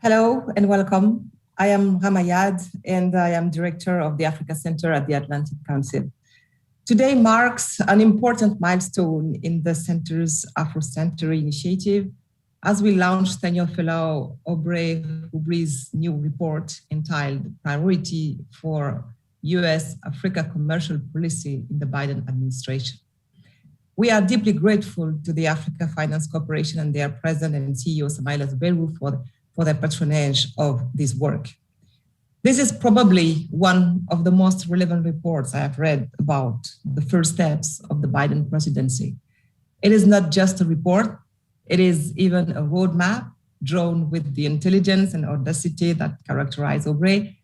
Hello and welcome. I am Ramayad and I am Director of the Africa Center at the Atlantic Council. Today marks an important milestone in the Center's Afrocentury initiative as we launch Senior Fellow Aubrey Hubri's new report entitled Priority for US-Africa Commercial Policy in the Biden administration. We are deeply grateful to the Africa Finance Corporation and their president and CEO, Samaila Zuberu, for their patronage of this work. This is probably one of the most relevant reports I have read about the first steps of the Biden presidency. It is not just a report, it is even a roadmap drawn with the intelligence and audacity that characterize Aubrey.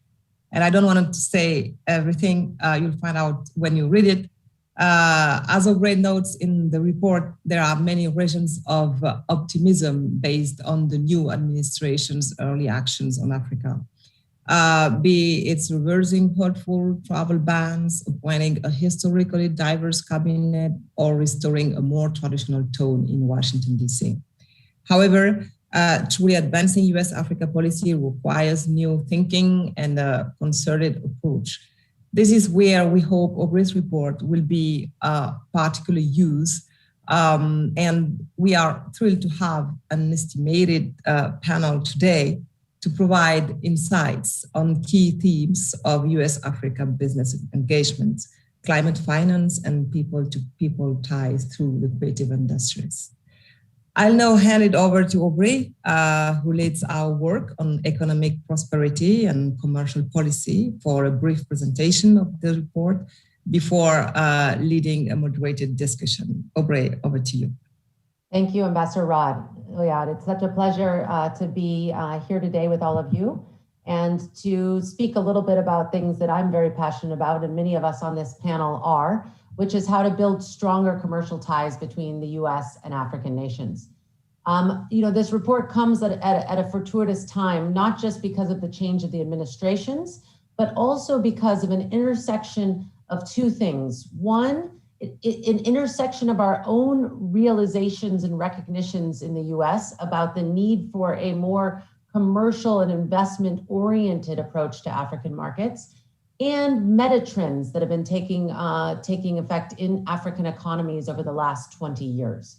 And I don't want to say everything, you'll find out when you read it. As Aubrey notes in the report, there are many regions of optimism based on the new administration's early actions on Africa. Be it's reversing hurtful travel bans, appointing a historically diverse cabinet, or restoring a more traditional tone in Washington, D.C. However, truly advancing US-Africa policy requires new thinking and a concerted approach. This is where we hope Aubrey's report will be particularly used. And we are thrilled to have an estimated panel today to provide insights on key themes of US-Africa business engagement, climate finance, and people-to-people ties through the creative industries. I'll now hand it over to Aubrey, who leads our work on economic prosperity and commercial policy, for a brief presentation of the report before leading a moderated discussion. Aubrey, over to you. Thank you, Ambassador Riyad. It's such a pleasure to be here today with all of you and to speak a little bit about things that I'm very passionate about, and many of us on this panel are, which is how to build stronger commercial ties between the US and African nations. This report comes at a fortuitous time, not just because of the change of the administrations, but also because of an intersection of two things. One, an intersection of our own realizations and recognitions in the US about the need for a more commercial and investment-oriented approach to African markets, and meta trends that have been taking effect in African economies over the last 20 years.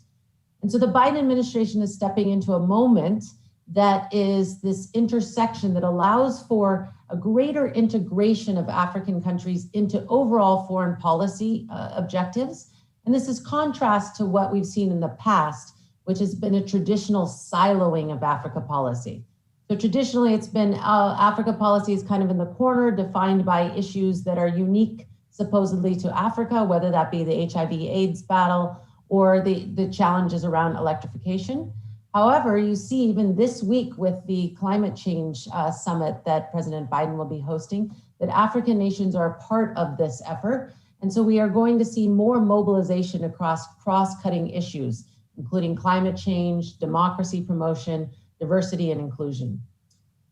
And so the Biden administration is stepping into a moment that is this intersection that allows for a greater integration of African countries into overall foreign policy objectives. And this is contrast to what we've seen in the past, which has been a traditional siloing of Africa policy. So traditionally, it's been Africa policy is kind of in the corner, defined by issues that are unique, supposedly, to Africa, whether that be the HIV/AIDS battle or the challenges around electrification. However, you see even this week with the climate change summit that President Biden will be hosting, that African nations are a part of this effort. And so we are going to see more mobilization across cross-cutting issues, including climate change, democracy promotion, diversity and inclusion.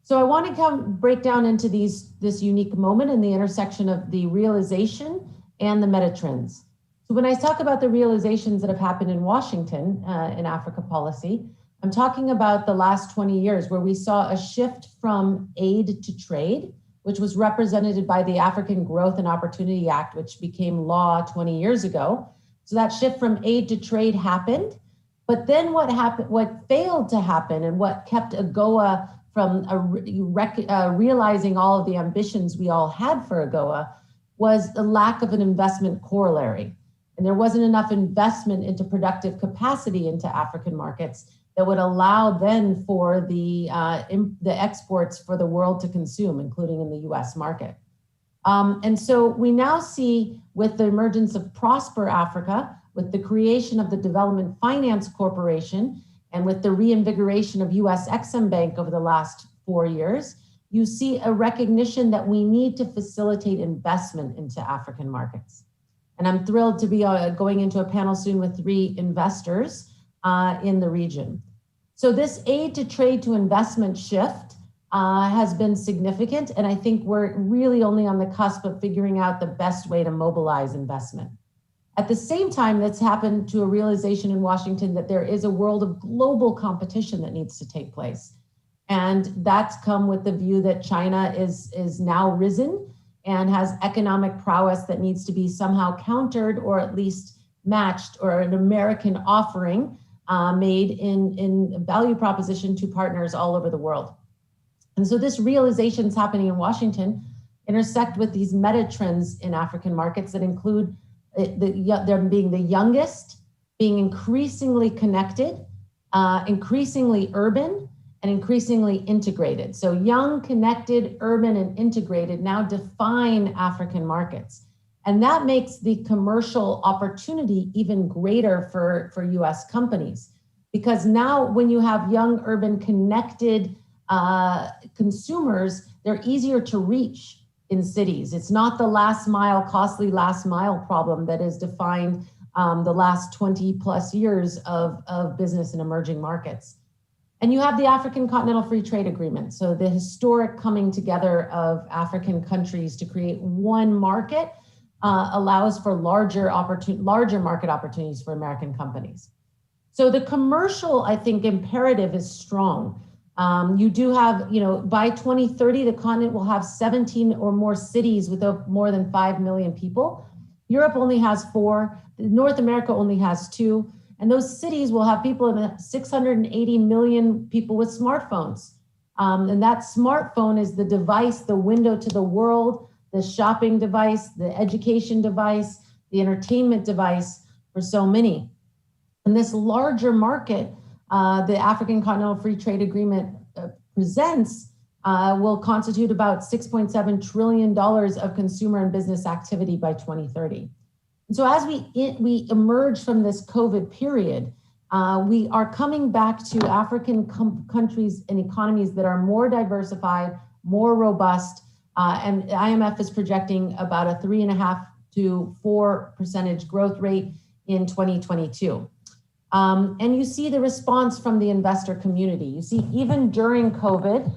So I want to break down into this unique moment in the intersection of the realization and the meta trends. So when I talk about the realizations that have happened in Washington in Africa policy, I'm talking about the last 20 years where we saw a shift from aid to trade, which was represented by the African Growth and Opportunity Act, which became law 20 years ago. So that shift from aid to trade happened. But then what failed to happen and what kept AGOA from realizing all of the ambitions we all had for AGOA was the lack of an investment corollary. And there wasn't enough investment into productive capacity into African markets that would allow then for the exports for the world to consume, including in the US market. And so we now see, with the emergence of Prosper Africa, with the creation of the Development Finance Corporation, and with the reinvigoration of US Exim Bank over the last 4 years, you see a recognition that we need to facilitate investment into African markets. And I'm thrilled to be going into a panel soon with 3 investors in the region. So this aid to trade to investment shift has been significant. And I think we're really only on the cusp of figuring out the best way to mobilize investment. At the same time, that's happened to a realization in Washington that there is a world of global competition that needs to take place. And that's come with the view that China is now risen and has economic prowess that needs to be somehow countered or at least matched, or an American offering made in value proposition to partners all over the world. And so this realization is happening in Washington intersect with these meta trends in African markets that include them being the youngest, being increasingly connected, increasingly urban, and increasingly integrated. So young, connected, urban, and integrated now define African markets. And that makes the commercial opportunity even greater for US companies. Because now when you have young, urban, connected consumers, they're easier to reach in cities. It's not the last mile, costly last mile problem that has defined the last 20 plus years of business in emerging markets. And you have the African Continental Free Trade Agreement. So the historic coming together of African countries to create one market allows for larger market opportunities for American companies. So the commercial, I think, imperative is strong. You do have, by 2030, the continent will have 17 or more cities with more than 5 million people. Europe only has 4, North America only has 2, and those cities will have people in 680 million people with smartphones. And that smartphone is the device, the window to the world, the shopping device, the education device, the entertainment device for so many. And this larger market, the African Continental Free Trade Agreement presents will constitute about $6.7 trillion of consumer and business activity by 2030. And so as we emerge from this COVID period, we are coming back to African countries and economies that are more diversified, more robust, and IMF is projecting about a 3.5 to 4% growth rate in 2022. And you see the response from the investor community. You see, even during COVID,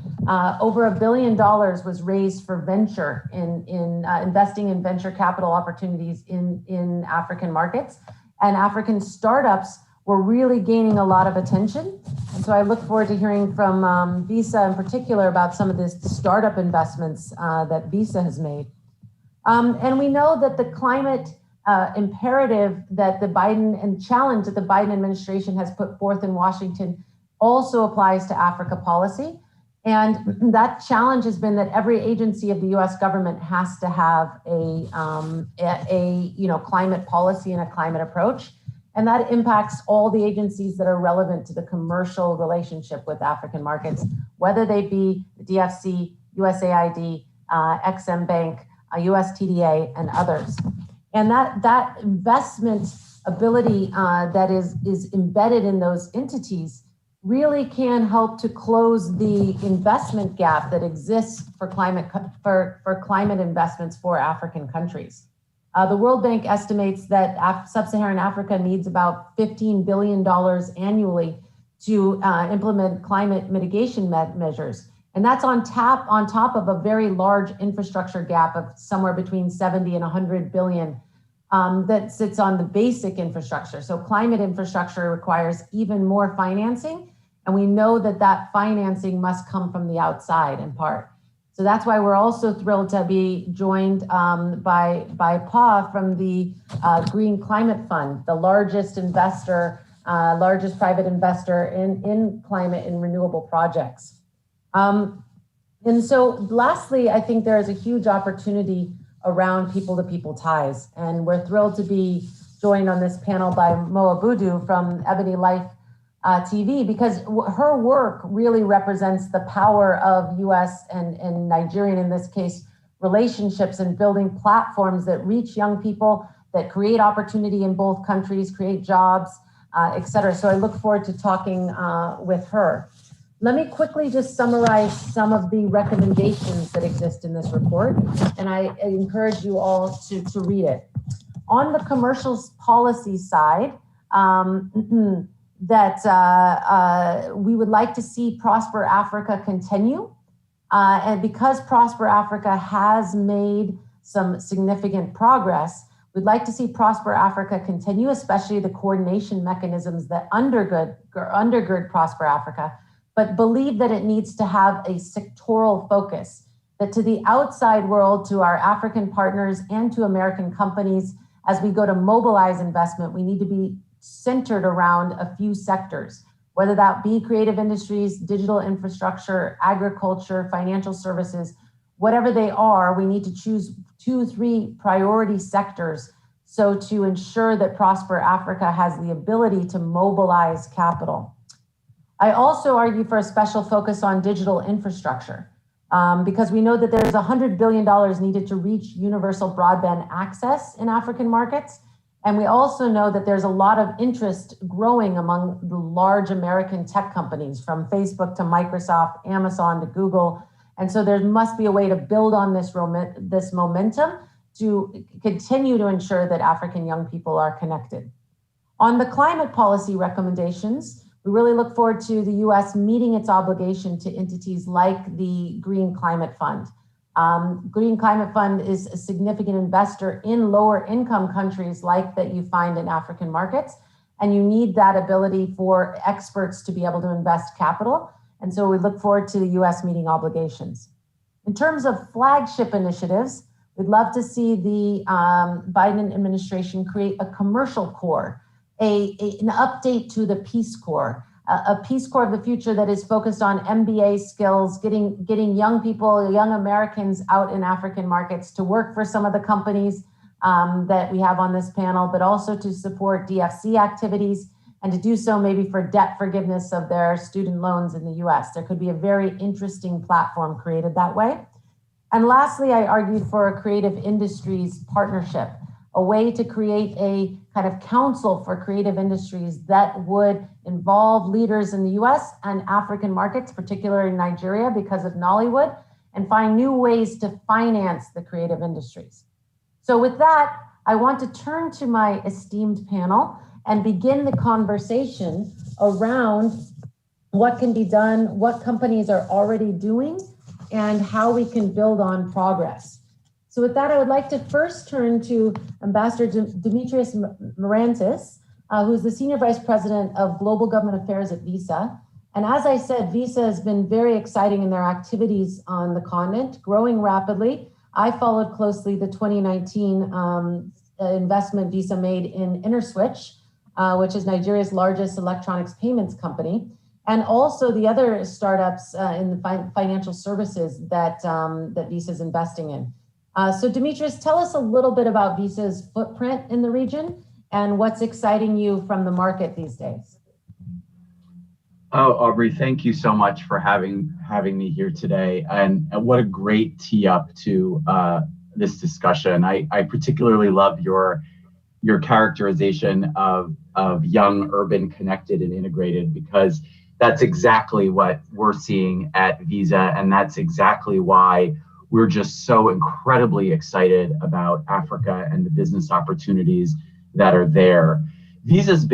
over $1 billion was raised for venture in investing in venture capital opportunities in African markets. And African startups were really gaining a lot of attention. And so I look forward to hearing from Visa in particular about some of the startup investments that Visa has made. And we know that the climate imperative that the Biden and challenge that the Biden administration has put forth in Washington also applies to Africa policy. And that challenge has been that every agency of the US government has to have a climate policy and a climate approach. And that impacts all the agencies that are relevant to the commercial relationship with African markets, whether they be the DFC, USAID, XM Bank, USTDA, and others. And that investment ability that is embedded in those entities really can help to close the investment gap that exists for climate investments for African countries. The World Bank estimates that sub-Saharan Africa needs about $15 billion annually to implement climate mitigation measures. And that's on top of a very large infrastructure gap of somewhere between 70 and 100 billion that sits on the basic infrastructure. So climate infrastructure requires even more financing. And we know that financing must come from the outside in part. So that's why we're also thrilled to be joined by PA from the Green Climate Fund, the largest private investor in climate and renewable projects. And so lastly, I think there is a huge opportunity around people-to-people ties. And we're thrilled to be joined on this panel by Moa Budu from Ebony Life TV, because her work really represents the power of US and Nigerian, in this case, relationships and building platforms that reach young people, that create opportunity in both countries, create jobs, et cetera. So I look forward to talking with her. Let me quickly just summarize some of the recommendations that exist in this report, and I encourage you all to read it. On the commercial policy side, we would like to see Prosper Africa continue. And because Prosper Africa has made some significant progress, we'd like to see Prosper Africa continue, especially the coordination mechanisms that undergird Prosper Africa, but believe that it needs to have a sectoral focus, that to the outside world, to our African partners and to American companies, as we go to mobilize investment, we need to be centered around a few sectors, whether that be creative industries, digital infrastructure, agriculture, financial services, whatever they are, we need to choose 2-3 priority sectors so to ensure that Prosper Africa has the ability to mobilize capital. I also argue for a special focus on digital infrastructure because we know that there's $100 billion needed to reach universal broadband access in African markets. And we also know that there's a lot of interest growing among the large American tech companies, from Facebook to Microsoft, Amazon to Google. And so there must be a way to build on this momentum to continue to ensure that African young people are connected. On the climate policy recommendations, we really look forward to the US meeting its obligation to entities like the Green Climate Fund. Green Climate Fund is a significant investor in lower income countries like that you find in African markets. And you need that ability for experts to be able to invest capital. And so we look forward to the US meeting obligations. In terms of flagship initiatives, we'd love to see the Biden administration create a commercial core, an update to the Peace Corps, a Peace Corps of the future that is focused on MBA skills, getting young people, young Americans out in African markets to work for some of the companies that we have on this panel, but also to support DFC activities and to do so maybe for debt forgiveness of their student loans in the US. There could be a very interesting platform created that way. And lastly, I argued for a creative industries partnership, a way to create a kind of council for creative industries that would involve leaders in the US and African markets, particularly in Nigeria because of Nollywood, and find new ways to finance the creative industries. So with that, I want to turn to my esteemed panel and begin the conversation around what can be done, what companies are already doing, and how we can build on progress. So with that, I would like to first turn to Ambassador Demetrius Marantis, who's the Senior Vice President of Global Government Affairs at Visa. And as I said, Visa has been very exciting in their activities on the continent, growing rapidly. I followed closely the 2019 investment Visa made in InterSwitch, which is Nigeria's largest electronics payments company, and also the other startups in the financial services that Visa is investing in. So Demetrius, tell us a little bit about Visa's footprint in the region and what's exciting you from the market these days. Oh, Aubrey, thank you so much for having me here today. And what a great tee up to this discussion. I particularly love your characterization of young, urban, connected, and integrated, because that's exactly what we're seeing at Visa. And that's exactly why we're just so incredibly excited about Africa and the business opportunities that are there. Visa's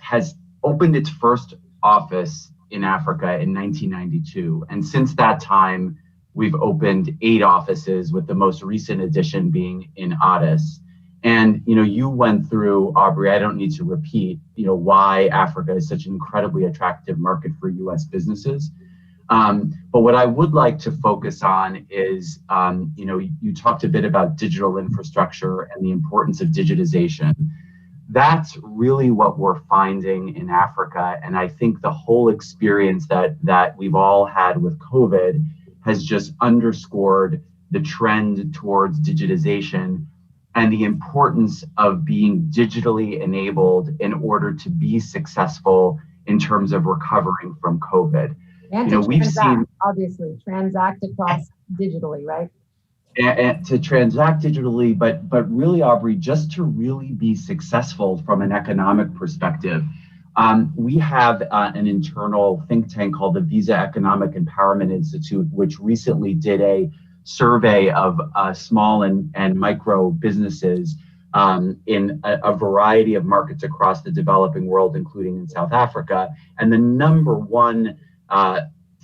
has opened its first office in Africa in 1992. And since that time, we've opened 8 offices, with the most recent addition being in Addis. And, you went through, Aubrey, I don't need to repeat, why Africa is such an incredibly attractive market for US businesses. But what I would like to focus on is, you talked a bit about digital infrastructure and the importance of digitization. That's really what we're finding in Africa. And I think the whole experience that we've all had with COVID has just underscored the trend towards digitization and the importance of being digitally enabled in order to be successful in terms of recovering from COVID. And to obviously transact across digitally, right? And to transact digitally, but really, Aubrey, just to really be successful from an economic perspective. We have an internal think tank called the Visa Economic Empowerment Institute, which recently did a survey of small and micro businesses in a variety of markets across the developing world, including in South Africa. And the number one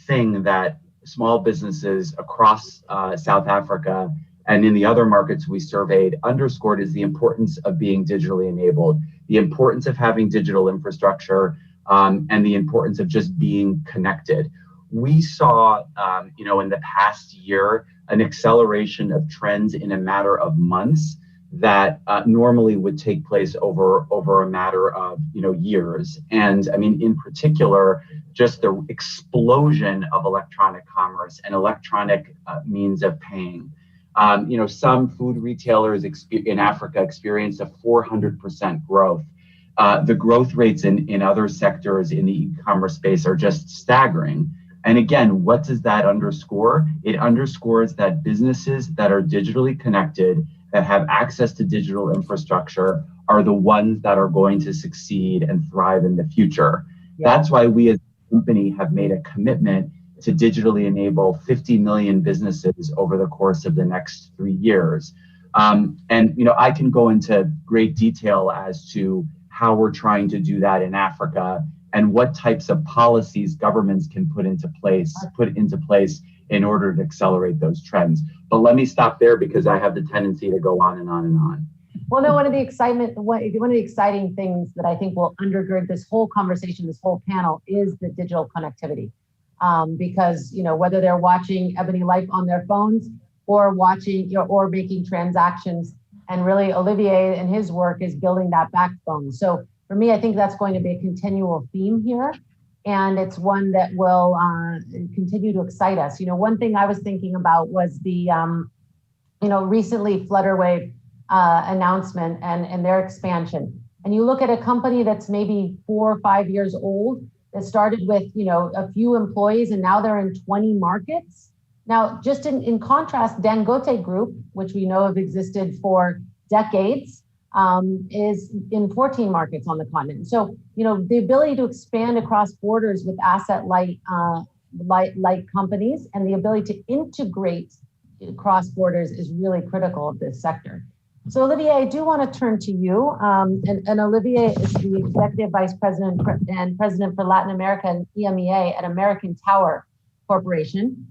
thing that small businesses across South Africa and in the other markets we surveyed underscored is the importance of being digitally enabled, the importance of having digital infrastructure, and the importance of just being connected. We saw, in the past year, an acceleration of trends in a matter of months that normally would take place over a matter of years. And I mean, in particular, just the explosion of electronic commerce and electronic means of paying. Some food retailers in Africa experienced a 400% growth. The growth rates in other sectors in the e-commerce space are just staggering. And again, what does that underscore? It underscores that businesses that are digitally connected, that have access to digital infrastructure, are the ones that are going to succeed and thrive in the future. Yeah. That's why we as a company have made a commitment to digitally enable 50 million businesses over the course of the next 3 years. And I can go into great detail as to how we're trying to do that in Africa and what types of policies governments can put into place in order to accelerate those trends. But let me stop there because I have the tendency to go on and on and on. Well, no, one of the exciting things that I think will undergird this whole conversation, this whole panel, is the digital connectivity. Because whether they're watching Ebony Life on their phones or watching or making transactions, and really Olivier and his work is building that backbone. So for me, I think that's going to be a continual theme here, and it's one that will continue to excite us. One thing I was thinking about was the recently Flutterwave announcement and their expansion. And you look at a company that's maybe 4 or 5 years old that started with a few employees, and now they're in 20 markets. Now, just in contrast, Dangote Group, which we know have existed for decades, is in 14 markets on the continent. So, the ability to expand across borders with asset-light companies and the ability to integrate across borders is really critical of this sector. So, Olivier, I do want to turn to you. And Olivier is the Executive Vice President and President for Latin America and EMEA at American Tower Corporation.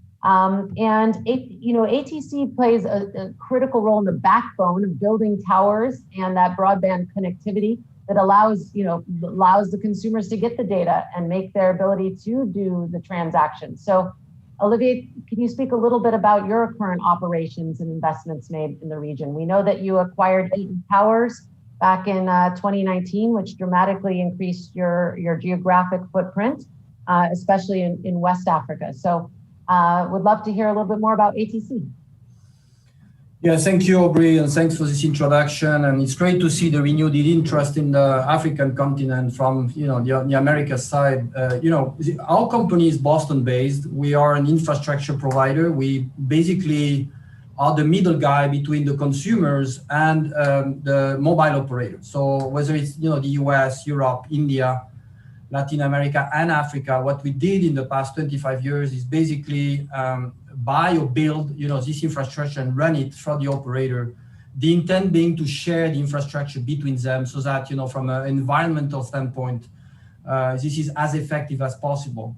ATC plays a critical role in the backbone of building towers and that broadband connectivity that allows the consumers to get the data and make their ability to do the transactions. So, Olivier, can you speak a little bit about your current operations and investments made in the region? We know that you acquired Eaton Towers back in 2019, which dramatically increased your geographic footprint, especially in West Africa. So, would love to hear a little bit more about ATC. Yeah, thank you, Aubrey, and thanks for this introduction. And it's great to see the renewed interest in the African continent from the Americas side. Our company is Boston-based. We are an infrastructure provider. We basically are the middle guy between the consumers and the mobile operators. So whether it's the US, Europe, India, Latin America, and Africa, what we did in the past 25 years is basically buy or build this infrastructure and run it for the operator. The intent being to share the infrastructure between them so that from an environmental standpoint, this is as effective as possible.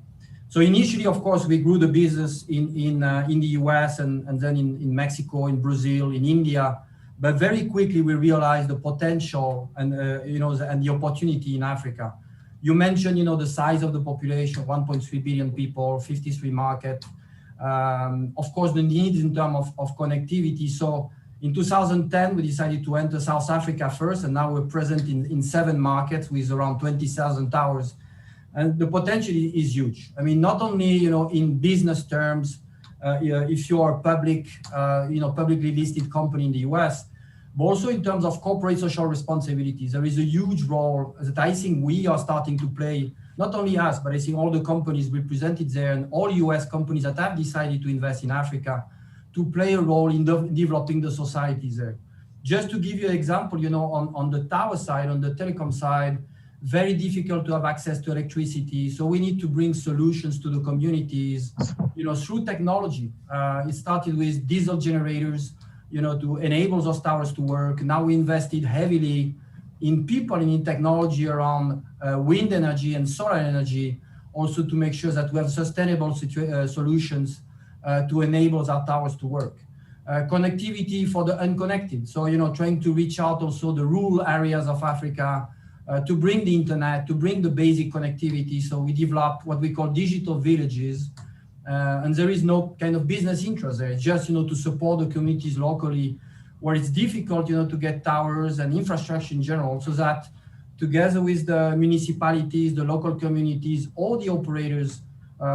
So initially, of course, we grew the business in the US and then in Mexico, in Brazil, in India. But very quickly we realized the potential and and the opportunity in Africa. You mentioned the size of the population, 1.3 billion people, 53 markets. Of course, the needs in terms of connectivity. So in 2010, we decided to enter South Africa first, and now we're present in 7 markets with around 20,000 towers. And the potential is huge. I mean, not only in business terms, if you are a publicly listed company in the US, but also in terms of corporate social responsibilities. There is a huge role that I think we are starting to play. Not only us, but I think all the companies represented there and all US companies that have decided to invest in Africa to play a role in developing the societies there. Just to give you an example, on the tower side, on the telecom side, very difficult to have access to electricity. So we need to bring solutions to the communities, through technology. It started with diesel generators, to enable those towers to work. Now we invested heavily in people and in technology around wind energy and solar energy, also to make sure that we have sustainable solutions to enable our towers to work. Connectivity for the unconnected. So, trying to reach out also the rural areas of Africa, to bring the internet, to bring the basic connectivity. So we developed what we call digital villages, and there is no kind of business interest there. It's just, to support the communities locally where it's difficult, to get towers and infrastructure in general, so that together with the municipalities, the local communities, all the operators,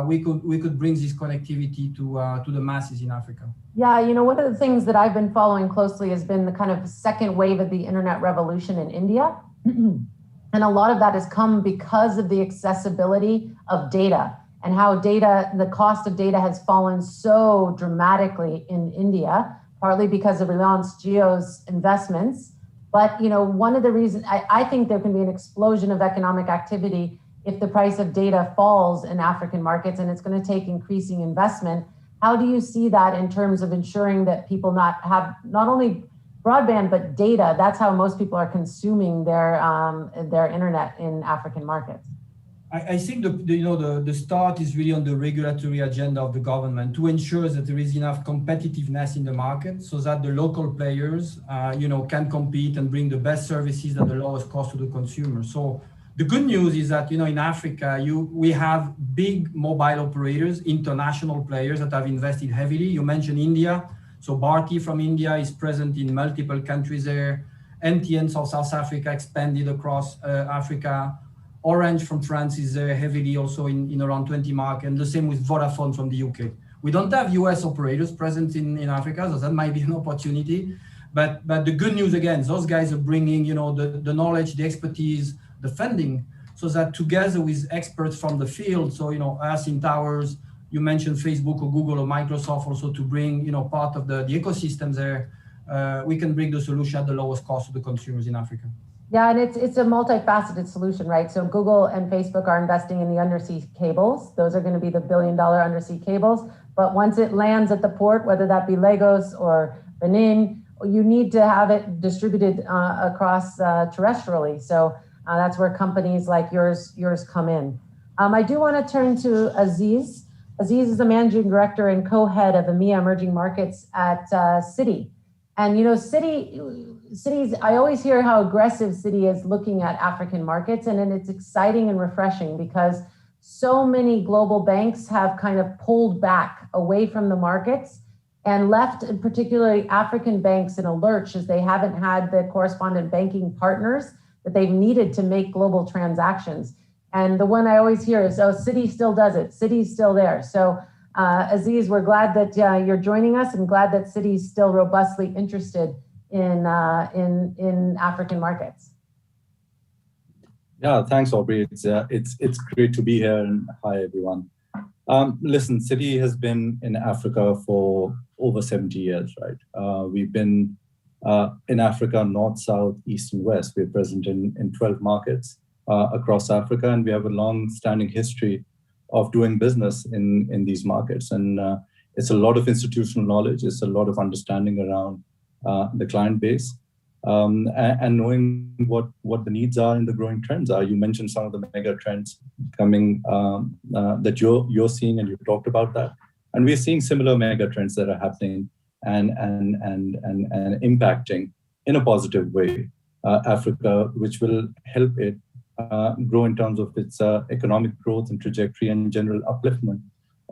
we could bring this connectivity to the masses in Africa. Yeah, one of the things that I've been following closely has been the kind of second wave of the internet revolution in India. And a lot of that has come because of the accessibility of data and how the cost of data has fallen so dramatically in India, partly because of Reliance Jio's investments. But, one of the reasons, I think there can be an explosion of economic activity if the price of data falls in African markets, and it's going to take increasing investment. How do you see that in terms of ensuring that people have not only broadband, but data? That's how most people are consuming their internet in African markets. I think the start is really on the regulatory agenda of the government to ensure that there is enough competitiveness in the market so that the local players, can compete and bring the best services at the lowest cost to the consumer. So the good news is that, in Africa, we have big mobile operators, international players that have invested heavily. You mentioned India. So Bharti from India is present in multiple countries there. MTN of South Africa expanded across Africa. Orange from France is heavily also in around 20 markets, and the same with Vodafone from the UK. We don't have US operators present in Africa, so that might be an opportunity. But the good news, again, those guys are bringing, the knowledge, the expertise, the funding, so that together with experts from the field, so, us in towers, you mentioned Facebook or Google or Microsoft also to bring, part of the ecosystem there, we can bring the solution at the lowest cost to the consumers in Africa. Yeah, and it's a multifaceted solution, right? So Google and Facebook are investing in the undersea cables. Those are going to be the billion-dollar undersea cables. But once it lands at the port, whether that be Lagos or Benin, you need to have it distributed across terrestrially. So that's where companies like yours come in. I do want to turn to Aziz. Aziz is the managing director and co-head of EMEA Emerging Markets at Citi. And Citi's, I always hear how aggressive Citi is looking at African markets, and then it's exciting and refreshing because so many global banks have kind of pulled back away from the markets and left particularly African banks in a lurch as they haven't had the correspondent banking partners that they've needed to make global transactions. And the one I always hear is, oh, Citi still does it. Citi's still there. So Aziz, we're glad that you're joining us and glad that Citi's still robustly interested in African markets. Yeah, thanks, Aubrey. It's great to be here, and hi everyone. Listen, Citi has been in Africa for over 70 years, right? We've been in Africa, north, south, east, and west. We're present in 12 markets across Africa, and we have a long-standing history of doing business in these markets. And it's a lot of institutional knowledge. It's a lot of understanding around the client base and knowing what the needs are and the growing trends are. You mentioned some of the mega trends coming that you're seeing, and you talked about that. And we're seeing similar mega trends that are happening and impacting in a positive way Africa, which will help it grow in terms of its economic growth and trajectory and general upliftment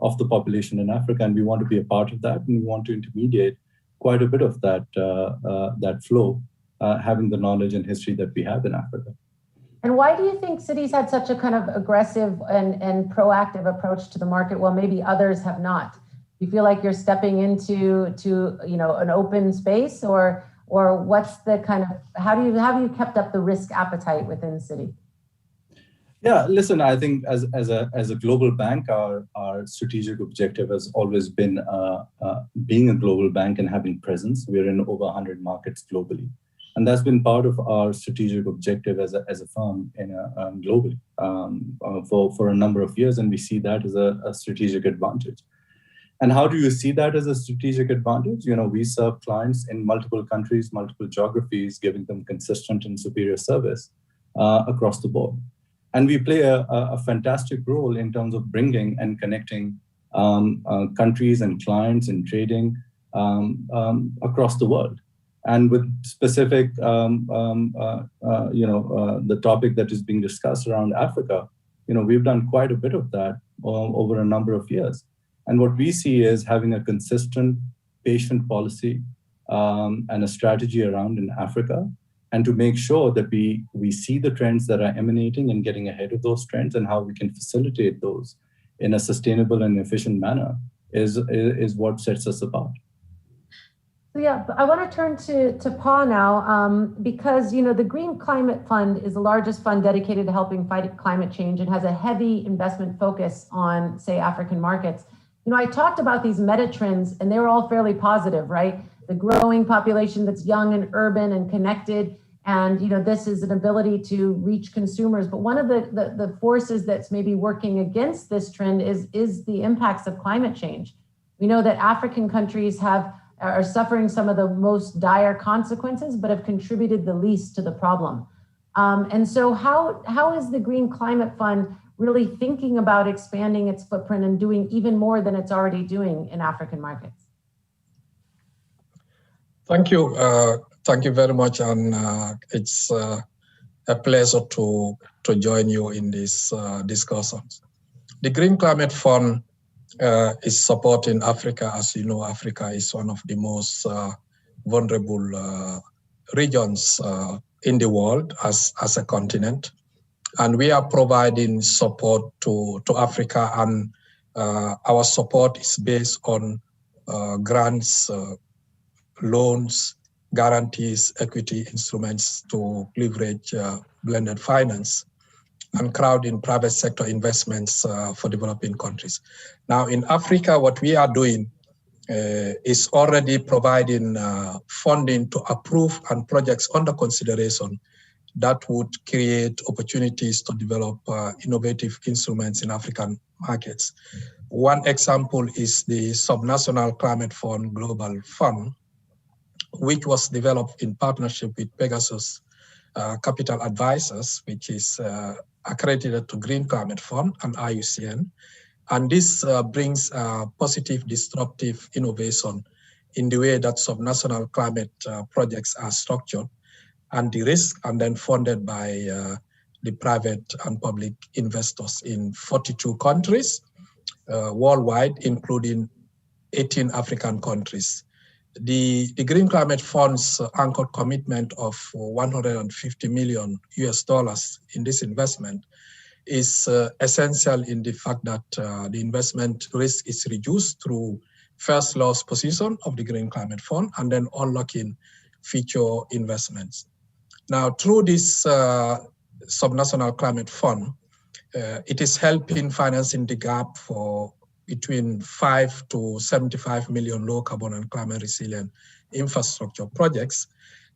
of the population in Africa. And we want to be a part of that, and we want to intermediate quite a bit of that flow, having the knowledge and history that we have in Africa. And why do you think Citi's had such a kind of aggressive and proactive approach to the market while maybe others have not? Do you feel like you're stepping into an open space, or what's the kind of, how have you kept up the risk appetite within Citi? Yeah, listen, I think as a global bank, our strategic objective has always been being a global bank and having presence. We're in over 100 markets globally. And that's been part of our strategic objective as a firm globally for a number of years. And we see that as a strategic advantage. And how do you see that as a strategic advantage? We serve clients in multiple countries, multiple geographies, giving them consistent and superior service across the board. And we play a fantastic role in terms of bringing and connecting countries and clients and trading across the world. And with specific, the topic that is being discussed around Africa, we've done quite a bit of that over a number of years. And what we see is having a consistent, patient policy and a strategy around in Africa, and to make sure that we see the trends that are emanating and getting ahead of those trends and how we can facilitate those in a sustainable and efficient manner is what sets us apart. So yeah, I want to turn to Paul now, because the Green Climate Fund is the largest fund dedicated to helping fight climate change and has a heavy investment focus on, say, African markets. I talked about these meta trends, and they were all fairly positive, right? The growing population that's young and urban and connected, and this is an ability to reach consumers. But one of the forces that's maybe working against this trend is the impacts of climate change. We know that African countries are suffering some of the most dire consequences, but have contributed the least to the problem. And so how is the Green Climate Fund really thinking about expanding its footprint and doing even more than it's already doing in African markets? Thank you. Thank you very much. And it's a pleasure to join you in these discussions. The Green Climate Fund is supporting Africa. As you know, Africa is one of the most vulnerable regions in the world as a continent. And we are providing support to Africa, and our support is based on grants, loans, guarantees, equity instruments to leverage blended finance and crowding private sector investments for developing countries. Now in Africa, what we are doing is already providing funding to approve and projects under consideration that would create opportunities to develop innovative instruments in African markets. One example is the Subnational Climate Fund Global Fund, which was developed in partnership with Pegasus Capital Advisors, which is accredited to Green Climate Fund and IUCN. And this brings positive disruptive innovation in the way that subnational climate projects are structured and de-risked and then funded by the private and public investors in 42 countries worldwide, including 18 African countries. The Green Climate Fund's anchored commitment of $150 million in this investment is essential in the fact that the investment risk is reduced through first loss position of the Green Climate Fund and then unlocking future investments. Now, through this Subnational Climate Fund, it is helping financing the gap for between 5 to 75 million low carbon and climate resilient infrastructure projects.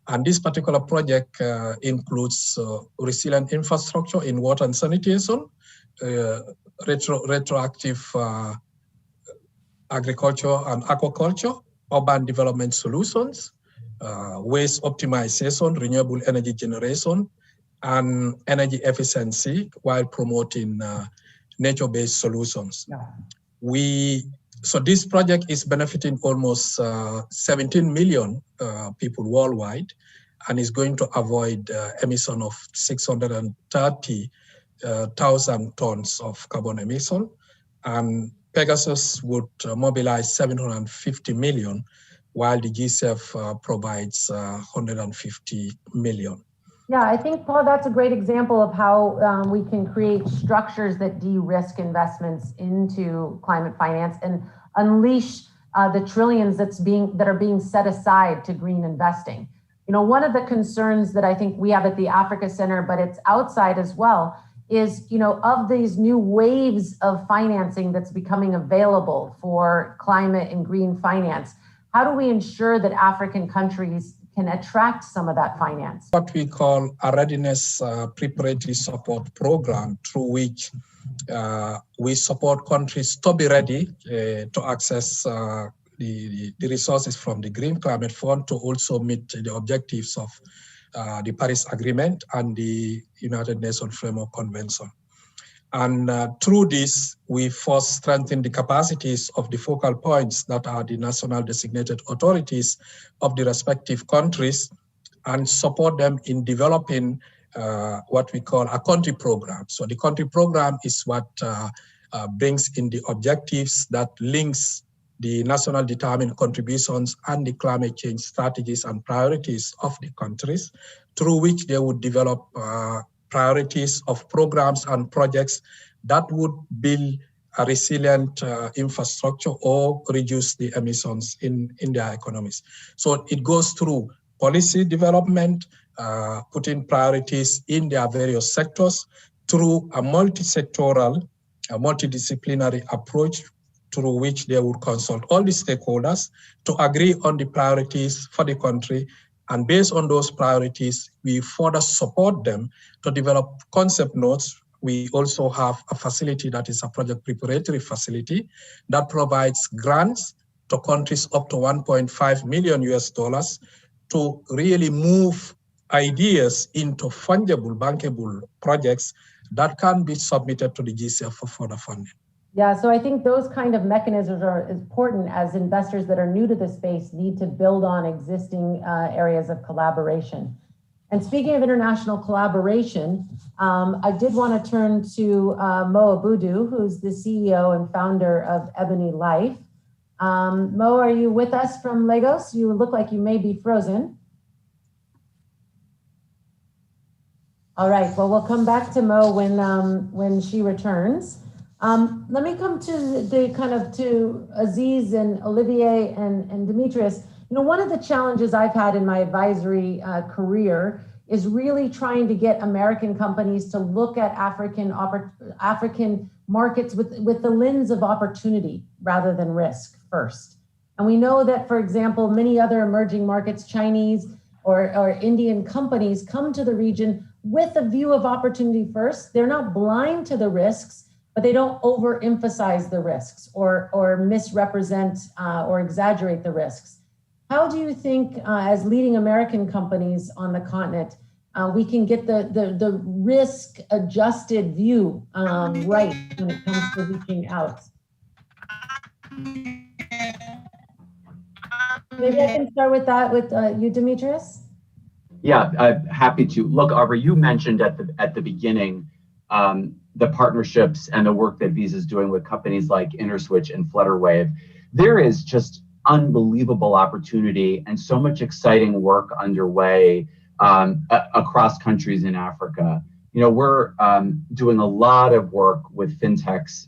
And this particular project includes resilient infrastructure in water and sanitation, retroactive agriculture and aquaculture, urban development solutions, waste optimization, renewable energy generation, and energy efficiency while promoting nature-based solutions. Yeah. So this project is benefiting almost 17 million people worldwide and is going to avoid emission of 630,000 tons of carbon emission. And Pegasus would mobilize 750 million, while the GCF provides 150 million. Yeah, I think, Paul, that's a great example of how we can create structures that de-risk investments into climate finance and unleash the trillions that are being set aside to green investing. One of the concerns that I think we have at the Africa Center, but it's outside as well, is, of these new waves of financing that's becoming available for climate and green finance, how do we ensure that African countries can attract some of that finance? What we call a readiness preparatory support program, through which we support countries to be ready to access the resources from the Green Climate Fund to also meet the objectives of the Paris Agreement and the United Nations Framework Convention. And through this, we first strengthen the capacities of the focal points that are the national designated authorities of the respective countries and support them in developing what we call a country program. So the country program is what brings in the objectives that links the national determined contributions and the climate change strategies and priorities of the countries, through which they would develop priorities of programs and projects that would build a resilient infrastructure or reduce the emissions in their economies. So it goes through policy development, putting priorities in their various sectors through a multi-sectoral, a multidisciplinary approach through which they would consult all the stakeholders to agree on the priorities for the country. And based on those priorities, we further support them to develop concept notes. We also have a facility that is a project preparatory facility that provides grants to countries up to 1.5 million US dollars to really move ideas into fungible, bankable projects that can be submitted to the GCF for further funding. Yeah, so I think those kind of mechanisms are important as investors that are new to the space need to build on existing areas of collaboration. And speaking of international collaboration, I did want to turn to Mo Abudu, who's the CEO and founder of Ebony Life. Mo, are you with us from Lagos? You look like you may be frozen. All right, well, we'll come back to Mo when she returns. Let me come to to Aziz and Olivier and Demetrius. You know, one of the challenges I've had in my advisory career is really trying to get American companies to look at African markets with the lens of opportunity rather than risk first. And we know that, for example, many other emerging markets, Chinese or Indian companies come to the region with a view of opportunity first. They're not blind to the risks, but they don't overemphasize the risks or misrepresent or exaggerate the risks. How do you think, as leading American companies on the continent, we can get the risk-adjusted view right when it comes to reaching out? Maybe I can start with that with you, Demetrius. Yeah, happy to. Look, Aubrey, you mentioned at the beginning the partnerships and the work that Visa is doing with companies like InterSwitch and Flutterwave. There is just unbelievable opportunity and so much exciting work underway across countries in Africa. You know, we're doing a lot of work with fintechs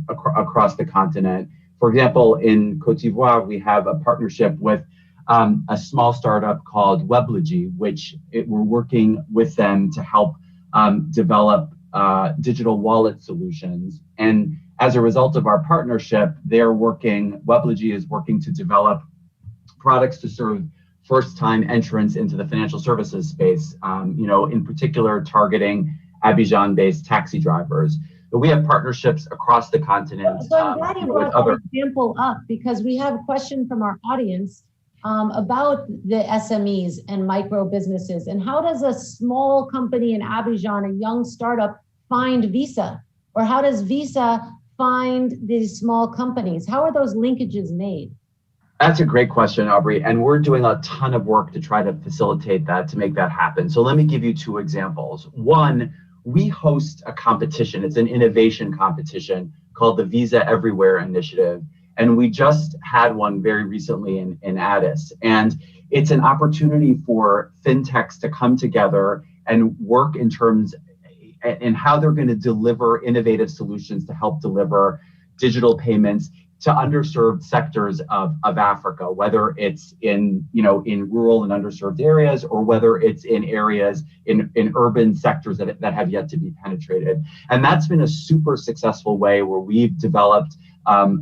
across the continent. For example, in Cote d'Ivoire, we have a partnership with a small startup called Weblogy, which we're working with them to help develop digital wallet solutions. And as a result of our partnership, Weblogy is working to develop products to serve first-time entrants into the financial services space, in particular targeting Abidjan-based taxi drivers. But we have partnerships across the continent. So I'm glad you brought that example up, because we have a question from our audience about the SMEs and micro businesses, and how does a small company in Abidjan, a young startup, find Visa? Or how does Visa find these small companies? How are those linkages made? That's a great question, Aubrey, and we're doing a ton of work to try to facilitate that, to make that happen. So let me give you two examples. One, we host a competition. It's an innovation competition called the Visa Everywhere Initiative. And we just had one very recently in Addis. And it's an opportunity for fintechs to come together and work in terms and how they're going to deliver innovative solutions to help deliver digital payments to underserved sectors of Africa, whether it's in rural and underserved areas, or whether it's in areas in urban sectors that have yet to be penetrated. And that's been a super successful way where we've developed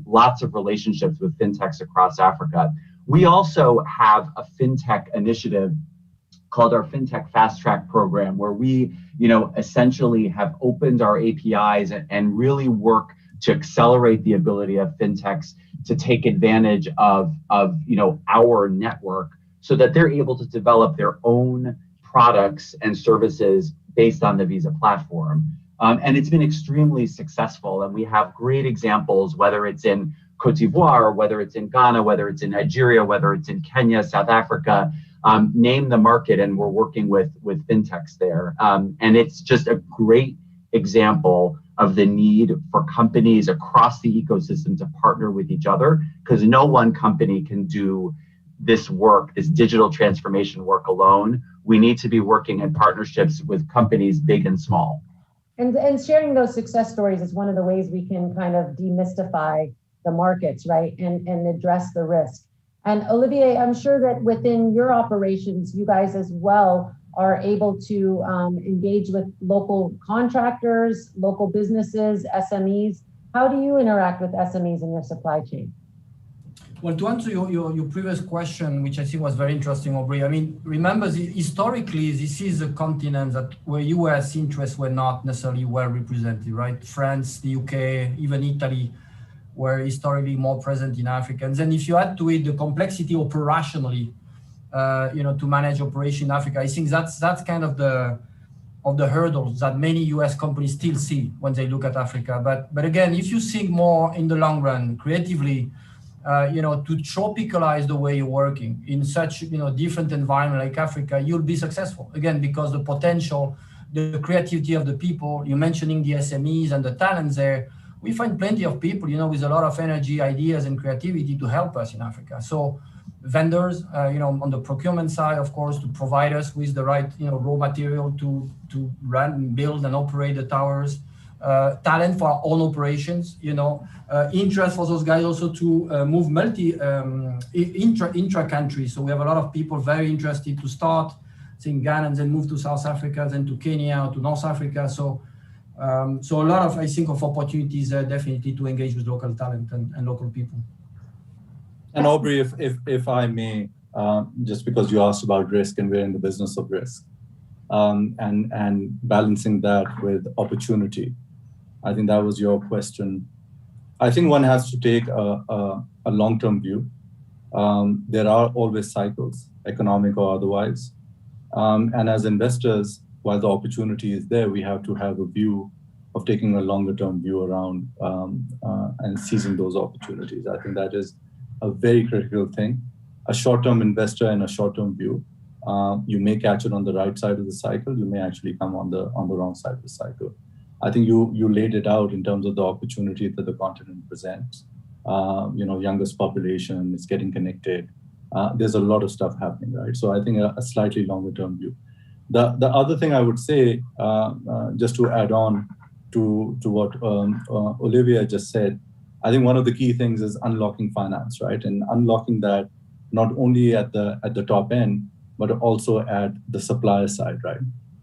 lots of relationships with fintechs across Africa. We also have a fintech initiative called our FinTech Fast Track program, where we, essentially have opened our APIs and really work to accelerate the ability of fintechs to take advantage of our network, so that they're able to develop their own products and services based on the Visa platform. And it's been extremely successful. And we have great examples, whether it's in Cote d'Ivoire, whether it's in Ghana, whether it's in Nigeria, whether it's in Kenya, South Africa, name the market, and we're working with fintechs there. And it's just a great example of the need for companies across the ecosystem to partner with each other, because no one company can do this work, this digital transformation work alone. We need to be working in partnerships with companies big and small. And sharing those success stories is one of the ways we can kind of demystify the markets, right? And address the risk. And Olivier, I'm sure that within your operations, you guys as well are able to engage with local contractors, local businesses, SMEs. How do you interact with SMEs in your supply chain? Well, to answer your previous question, which I think was very interesting, Aubrey, I mean, remember, historically, this is a continent that where US interests were not necessarily well represented, right? France, the UK, even Italy were historically more present in Africa. And then if you add to it the complexity operationally, to manage operation in Africa, I think that's kind of the hurdles that many US companies still see when they look at Africa. But again, if you think more in the long run, creatively, to tropicalize the way you're working in such, different environment like Africa, you'll be successful. Again, because the potential, the creativity of the people, you're mentioning the SMEs and the talents there, we find plenty of people, with a lot of energy, ideas, and creativity to help us in Africa. So vendors, on the procurement side, of course, to provide us with the right, raw material to run, build, and operate the towers. Talent for our own operations, interest for those guys also to move intra-country. So we have a lot of people very interested to start in Ghana and then move to South Africa, then to Kenya or to North Africa. So a lot of, I think, of opportunities definitely to engage with local talent and local people. And Aubrey, if I may, just because you asked about risk and we're in the business of risk, and balancing that with opportunity. I think that was your question. I think one has to take a long-term view. There are always cycles, economic or otherwise. And as investors, while the opportunity is there, we have to have a view of taking a longer-term view around and seizing those opportunities. I think that is a very critical thing. A short-term investor and a short-term view, you may catch it on the right side of the cycle. You may actually come on the wrong side of the cycle. I think you laid it out in terms of the opportunity that the continent presents. Youngest population is getting connected. There's a lot of stuff happening, right? So I think a slightly longer term view. The other thing I would say, just to add on to what Olivia just said, I think one of the key things is unlocking finance, right? And unlocking that not only at the top end, but also at the supplier side, right?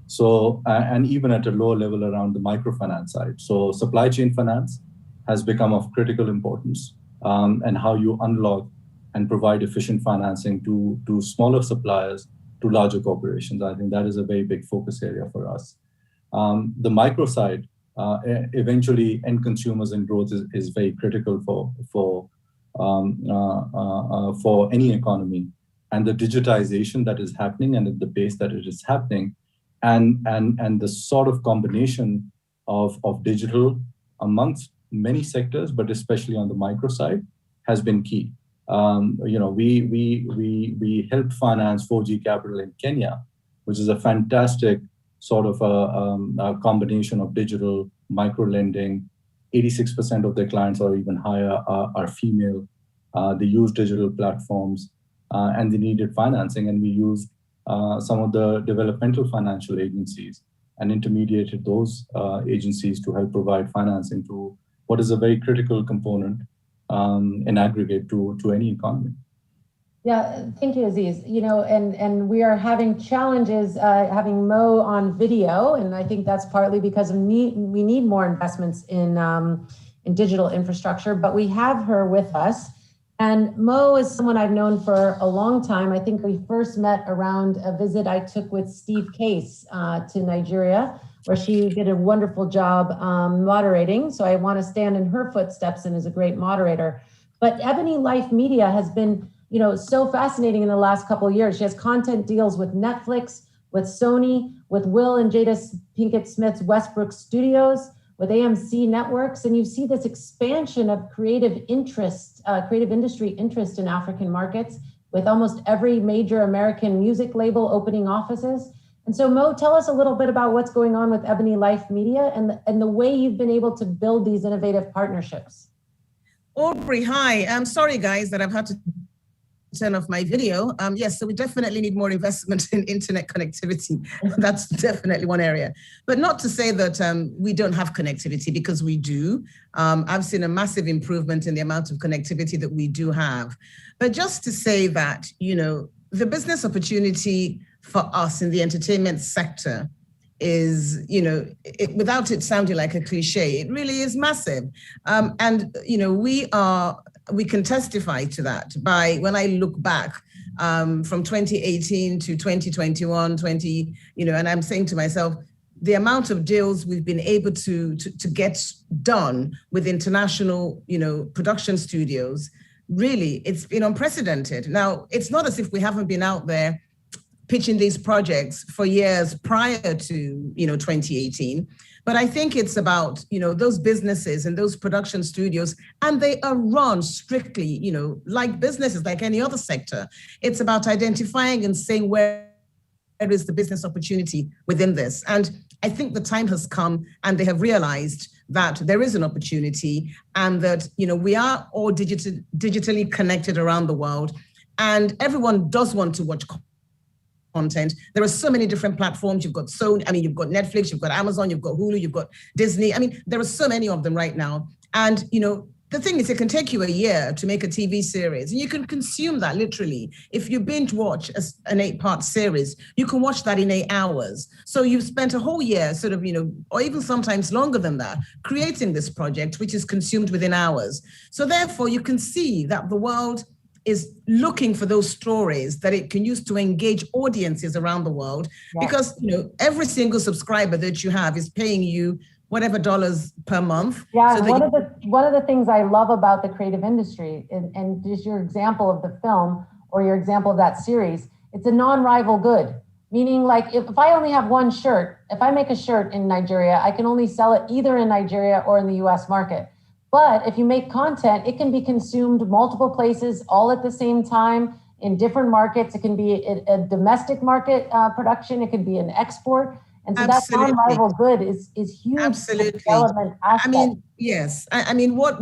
So, and even at a lower level around the microfinance side. So supply chain finance has become of critical importance, and how you unlock and provide efficient financing to smaller suppliers, to larger corporations. I think that is a very big focus area for us. The micro side, eventually end consumers and growth is very critical for any economy. And the digitization that is happening and at the pace that it is happening, and the sort of combination of digital amongst many sectors, but especially on the micro side, has been key. We helped finance 4G Capital in Kenya, which is a fantastic sort of a combination of digital micro lending. 86% of their clients or even higher are female. They use digital platforms and they needed financing, and we used some of the developmental financial agencies and intermediated those agencies to help provide financing to what is a very critical component in aggregate to any economy. Yeah, thank you, Aziz. And we are having challenges having Mo on video, and I think that's partly because we need more investments in digital infrastructure, but we have her with us. And Mo is someone I've known for a long time. I think we first met around a visit I took with Steve Case to Nigeria, where she did a wonderful job moderating. So I want to stand in her footsteps and is a great moderator. But Ebony Life Media has been so fascinating in the last couple of years. She has content deals with Netflix, with Sony, with Will and Jada Pinkett Smith's Westbrook Studios, with AMC Networks, and you see this expansion of creative industry interest in African markets, with almost every major American music label opening offices. And so Mo, tell us a little bit about what's going on with Ebony Life Media and the way you've been able to build these innovative partnerships. Aubrey, hi. I'm sorry, guys, that I've had to turn off my video. Yes, so we definitely need more investment in internet connectivity. That's definitely one area. But not to say that we don't have connectivity, because we do. I've seen a massive improvement in the amount of connectivity that we do have. But just to say that, you know, the business opportunity for us in the entertainment sector is, you know, without it sounding like a cliche, it really is massive. And, you know, we can testify to that by, when I look back from 2018 to 2021, and I'm saying to myself, the amount of deals we've been able to get done with international, you know, production studios, really, it's been unprecedented. Now, it's not as if we haven't been out there pitching these projects for years prior to, you know, 2018. But I think it's about, you know, those businesses and those production studios, and they are run strictly, you know, like businesses, like any other sector. It's about identifying and saying where is the business opportunity within this. And I think the time has come, and they have realized that there is an opportunity, and that, you know, we are all digitally connected around the world, and everyone does want to watch content. There are so many different platforms. You've got you've got Netflix, you've got Amazon, you've got Hulu, you've got Disney. I mean, there are so many of them right now. And, you know, the thing is, it can take you a year to make a TV series, and you can consume that literally. If you binge watch an 8-part series, you can watch that in 8 hours. So you've spent a whole year sort of, you know, or even sometimes longer than that, creating this project, which is consumed within hours. So therefore, you can see that the world is looking for those stories that it can use to engage audiences around the world. Yeah. Because, you know, every single subscriber that you have is paying you whatever dollars per month. Yeah, so one of the things I love about the creative industry, and just your example of the film or your example of that series, it's a non-rival good. Meaning, like, if I only have one shirt, if I make a shirt in Nigeria, I can only sell it either in Nigeria or in the US market. But if you make content, it can be consumed multiple places all at the same time in different markets. It can be a domestic market production. It could be an export. And so Absolutely. That non-rival good is huge. Absolutely. Development aspect. I mean, yes. I mean, what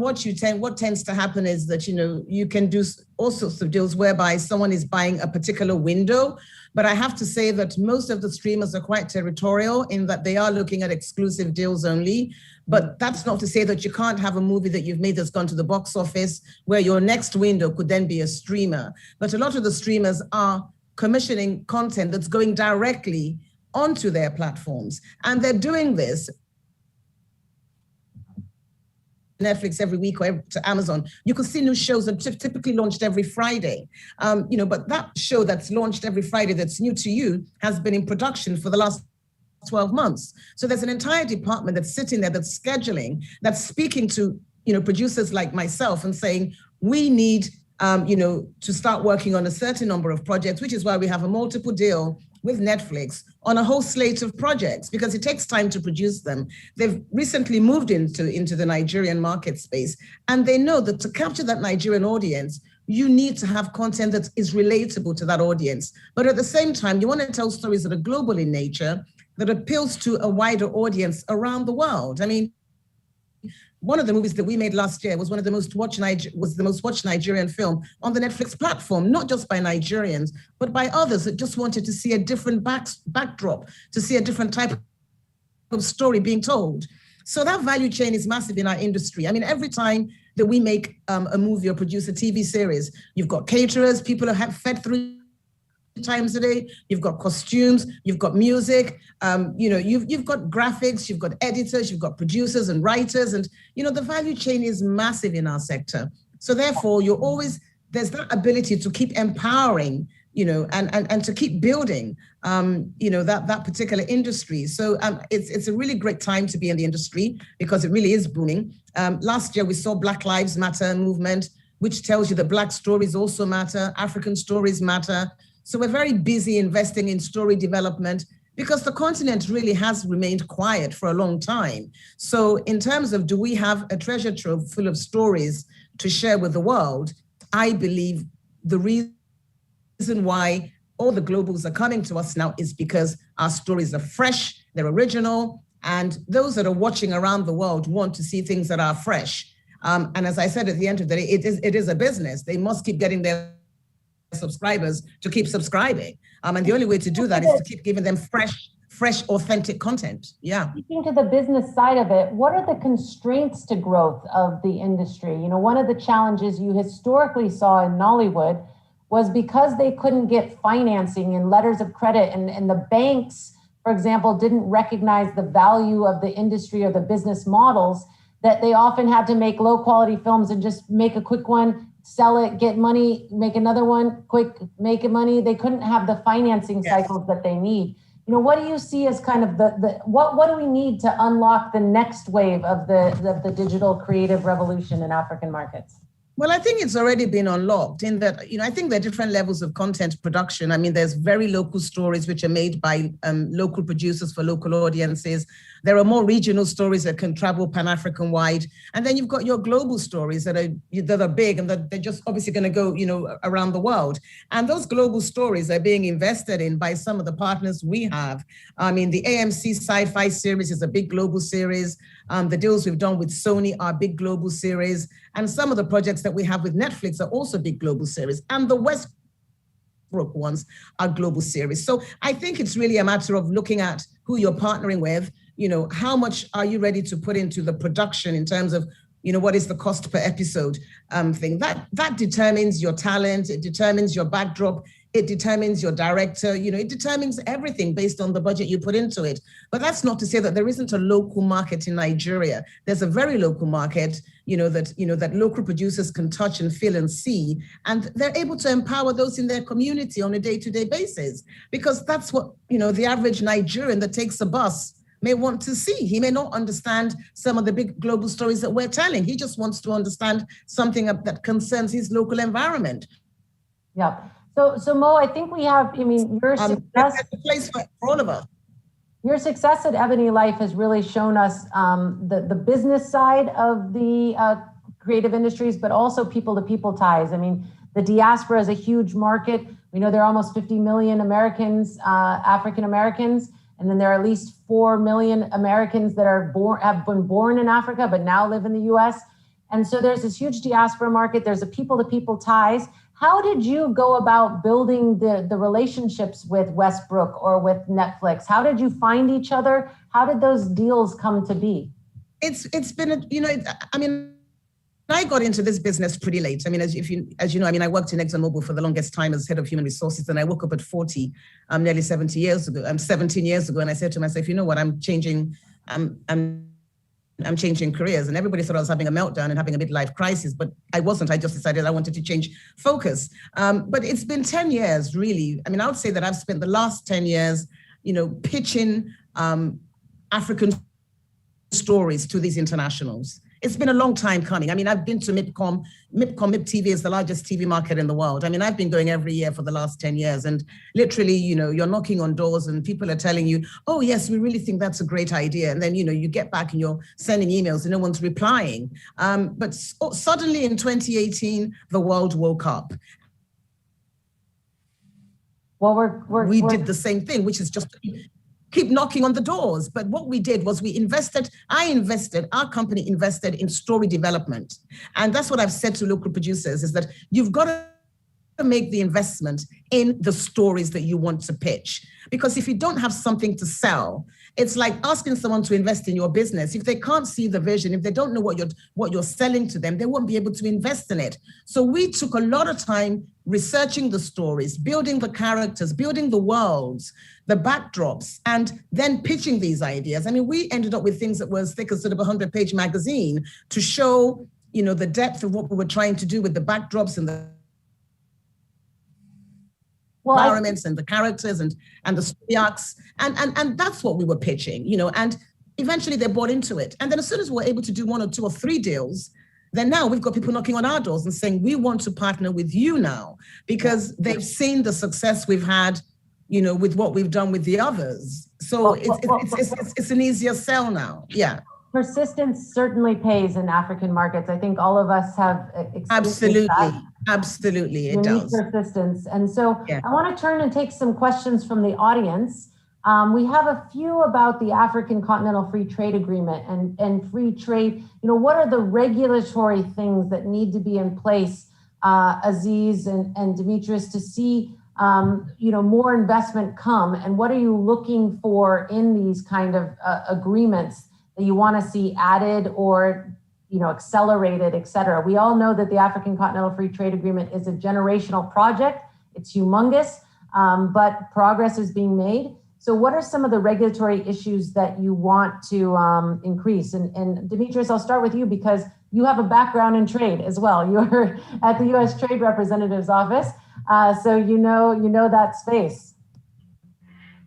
tends to happen is that, you know, you can do all sorts of deals whereby someone is buying a particular window. But I have to say that most of the streamers are quite territorial in that they are looking at exclusive deals only. But that's not to say that you can't have a movie that you've made that's gone to the box office where your next window could then be a streamer. But a lot of the streamers are commissioning content that's going directly onto their platforms. And they're doing this Netflix every week, or to Amazon. You can see new shows that typically launched every Friday. You know, but that show that's launched every Friday that's new to you has been in production for the last 12 months. So there's an entire department that's sitting there, that's scheduling, that's speaking to, you know, producers like myself and saying, we need, you know, to start working on a certain number of projects, which is why we have a multiple deal with Netflix on a whole slate of projects, because it takes time to produce them. They've recently moved into the Nigerian market space, and they know that to capture that Nigerian audience, you need to have content that is relatable to that audience. But at the same time, you want to tell stories that are global in nature, that appeals to a wider audience around the world. I mean, one of the movies that we made last year was the most watched Nigerian film on the Netflix platform, not just by Nigerians, but by others that just wanted to see a different backdrop, to see a different type of story being told. So that value chain is massive in our industry. I mean, every time that we make a movie or produce a TV series, you've got caterers, people are fed 3 times a day, you've got costumes, you've got music, you know, you've got graphics, you've got editors, you've got producers and writers, and, you know, the value chain is massive in our sector. So therefore, there's that ability to keep empowering, you know, and to keep building, you know, that particular industry. So it's a really great time to be in the industry because it really is booming. Last year, we saw Black Lives Matter movement, which tells you that Black stories also matter, African stories matter. So we're very busy investing in story development because the continent really has remained quiet for a long time. So in terms of, do we have a treasure trove full of stories to share with the world? I believe the reason why all the globals are coming to us now is because our stories are fresh, they're original, and those that are watching around the world want to see things that are fresh. And as I said, at the end of the day, it is a business. They must keep getting their subscribers to keep subscribing. And the only way to do that is to keep giving them fresh, authentic content. Yeah. Speaking to the business side of it, what are the constraints to growth of the industry? You know, one of the challenges you historically saw in Nollywood was because they couldn't get financing and letters of credit, and the banks, for example, didn't recognize the value of the industry or the business models, that they often had to make low quality films and just make a quick one, sell it, get money, make another one, quick, make it money. They couldn't have the financing cycles that they need. You know, what do you see as kind of what do we need to unlock the next wave of the digital creative revolution in African markets? Well, I think it's already been unlocked in that, you know, I think there are different levels of content production. I mean, there's very local stories which are made by local producers for local audiences. There are more regional stories that can travel Pan-African wide. And then you've got your global stories that are big and that they're just obviously going to go, you know, around the world. And those global stories are being invested in by some of the partners we have. I mean, the AMC sci-fi series is a big global series. The deals we've done with Sony are big global series. And some of the projects that we have with Netflix are also big global series. And the Westbrook ones are global series. So I think it's really a matter of looking at who you're partnering with. You know, how much are you ready to put into the production in terms of, you know, what is the cost per episode thing? That determines your talent, it determines your backdrop, it determines your director, you know, it determines everything based on the budget you put into it. But that's not to say that there isn't a local market in Nigeria. There's a very local market, that local producers can touch and feel and see, and they're able to empower those in their community on a day-to-day basis, because that's what, the average Nigerian that takes a bus may want to see. He may not understand some of the big global stories that we're telling. He just wants to understand something that concerns his local environment. Yeah. So Mo, I think we have, your success. There's a place for all of us. Your success at Ebony Life has really shown us the business side of the creative industries, but also people-to-people ties. I mean, the diaspora is a huge market. We know there are almost 50 million Americans, African Americans, and then there are at least 4 million Americans that have been born in Africa, but now live in the US. And so there's this huge diaspora market. There's a people-to-people ties. How did you go about building the relationships with Westbrook or with Netflix? How did you find each other? How did those deals come to be? It's been, I got into this business pretty late. I mean, as you know, I worked in ExxonMobil for the longest time as head of human resources, and I woke up at 40, nearly 17 years ago, and I said to myself, you know what, I'm changing careers. And everybody thought I was having a meltdown and having a midlife crisis, but I wasn't. I just decided I wanted to change focus. But it's been 10 years, really. I would say that I've spent the last 10 years, pitching African stories to these internationals. It's been a long time coming. I've been to MIPCOM. MIPTV is the largest TV market in the world. I've been going every year for the last 10 years. And literally, you're knocking on doors and people are telling you, oh, yes, we really think that's a great idea. And then, you get back and you're sending emails and no one's replying. But suddenly in 2018, the world woke up. Well, we did the same thing, which is just keep knocking on the doors. But what we did was our company invested in story development. And that's what I've said to local producers, is that you've got to make the investment in the stories that you want to pitch. Because if you don't have something to sell, it's like asking someone to invest in your business. If they can't see the vision, if they don't know what you're selling to them, they won't be able to invest in it. So we took a lot of time researching the stories, building the characters, building the worlds, the backdrops, and then pitching these ideas. We ended up with things that were as thick as sort of a 100-page magazine to show, the depth of what we were trying to do with the backdrops and the environments and the characters and the story arcs. And that's what we were pitching, and eventually they bought into it. And then as soon as we were able to do 1 or 2 or 3 deals, then now we've got people knocking on our doors and saying, we want to partner with you now, because they've seen the success we've had, you know, with what we've done with the others. So it's an easier sell now. Yeah. Persistence certainly pays in African markets. I think all of us have experienced that. Absolutely, it You need does. persistence. And so I want to turn and take some questions from the audience. We have a few about the African Continental Free Trade Agreement and free trade. You know, what are the regulatory things that need to be in place, Aziz and Demetrius, to see you know, more investment come? And what are you looking for in these kind of agreements that you want to see added or, you know, accelerated, et cetera? We all know that the African Continental Free Trade Agreement is a generational project. It's humongous, but progress is being made. So what are some of the regulatory issues that you want to increase? And Demetrius, I'll start with you because you have a background in trade as well. You're at the U.S. Trade Representative's Office, so you know that space.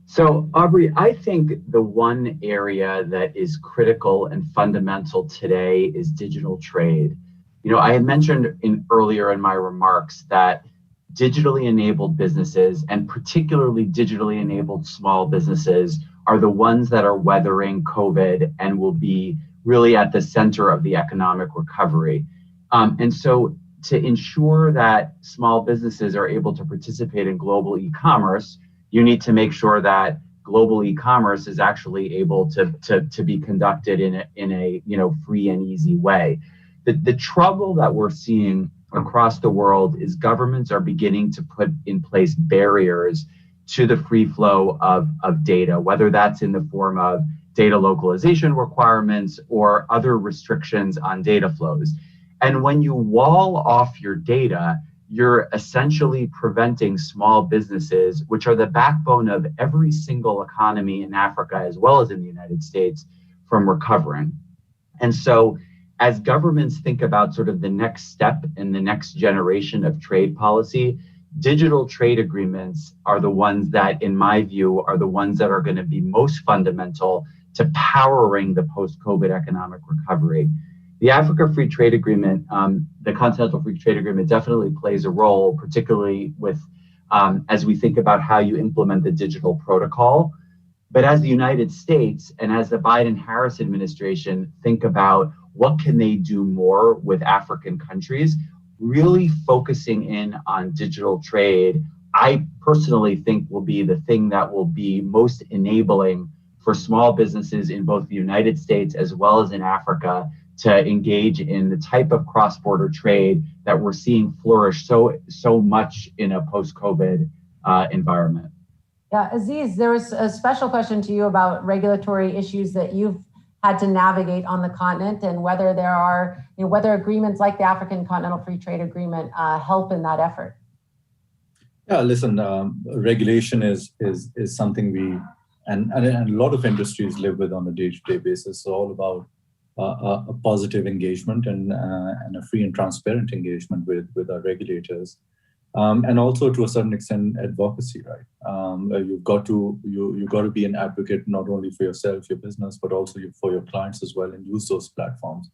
So Aubrey, I think the one area that is critical and fundamental today is digital trade. You know, I had mentioned earlier in my remarks that digitally enabled businesses, and particularly digitally enabled small businesses, are the ones that are weathering COVID and will be really at the center of the economic recovery. And so to ensure that small businesses are able to participate in global e-commerce, you need to make sure that global e-commerce is actually able to be conducted in a you know, free and easy way. The trouble that we're seeing across the world is governments are beginning to put in place barriers to the free flow of data, whether that's in the form of data localization requirements or other restrictions on data flows. And when you wall off your data, you're essentially preventing small businesses, which are the backbone of every single economy in Africa, as well as in the United States, from recovering. And so as governments think about sort of the next step in the next generation of trade policy, digital trade agreements are the ones that, in my view, are the ones that are going to be most fundamental to powering the post-COVID economic recovery. The Africa Free Trade Agreement, the Continental Free Trade Agreement, definitely plays a role, particularly with as we think about how you implement the digital protocol. But as the United States and as the Biden-Harris administration think about what can they do more with African countries, really focusing in on digital trade, I personally think will be the thing that will be most enabling for small businesses in both the United States as well as in Africa to engage in the type of cross-border trade that we're seeing flourish so much in a post-COVID environment. Yeah, Aziz, there was a special question to you about regulatory issues that you've had to navigate on the continent, and whether there are, you know, whether agreements like the African Continental Free Trade Agreement help in that effort. Yeah, listen, regulation is something we and a lot of industries live with on a day-to-day basis. So all about a positive engagement and a free and transparent engagement with our regulators, and also to a certain extent advocacy, right? You've got to be an advocate not only for yourself, your business, but also for your clients as well, and use those platforms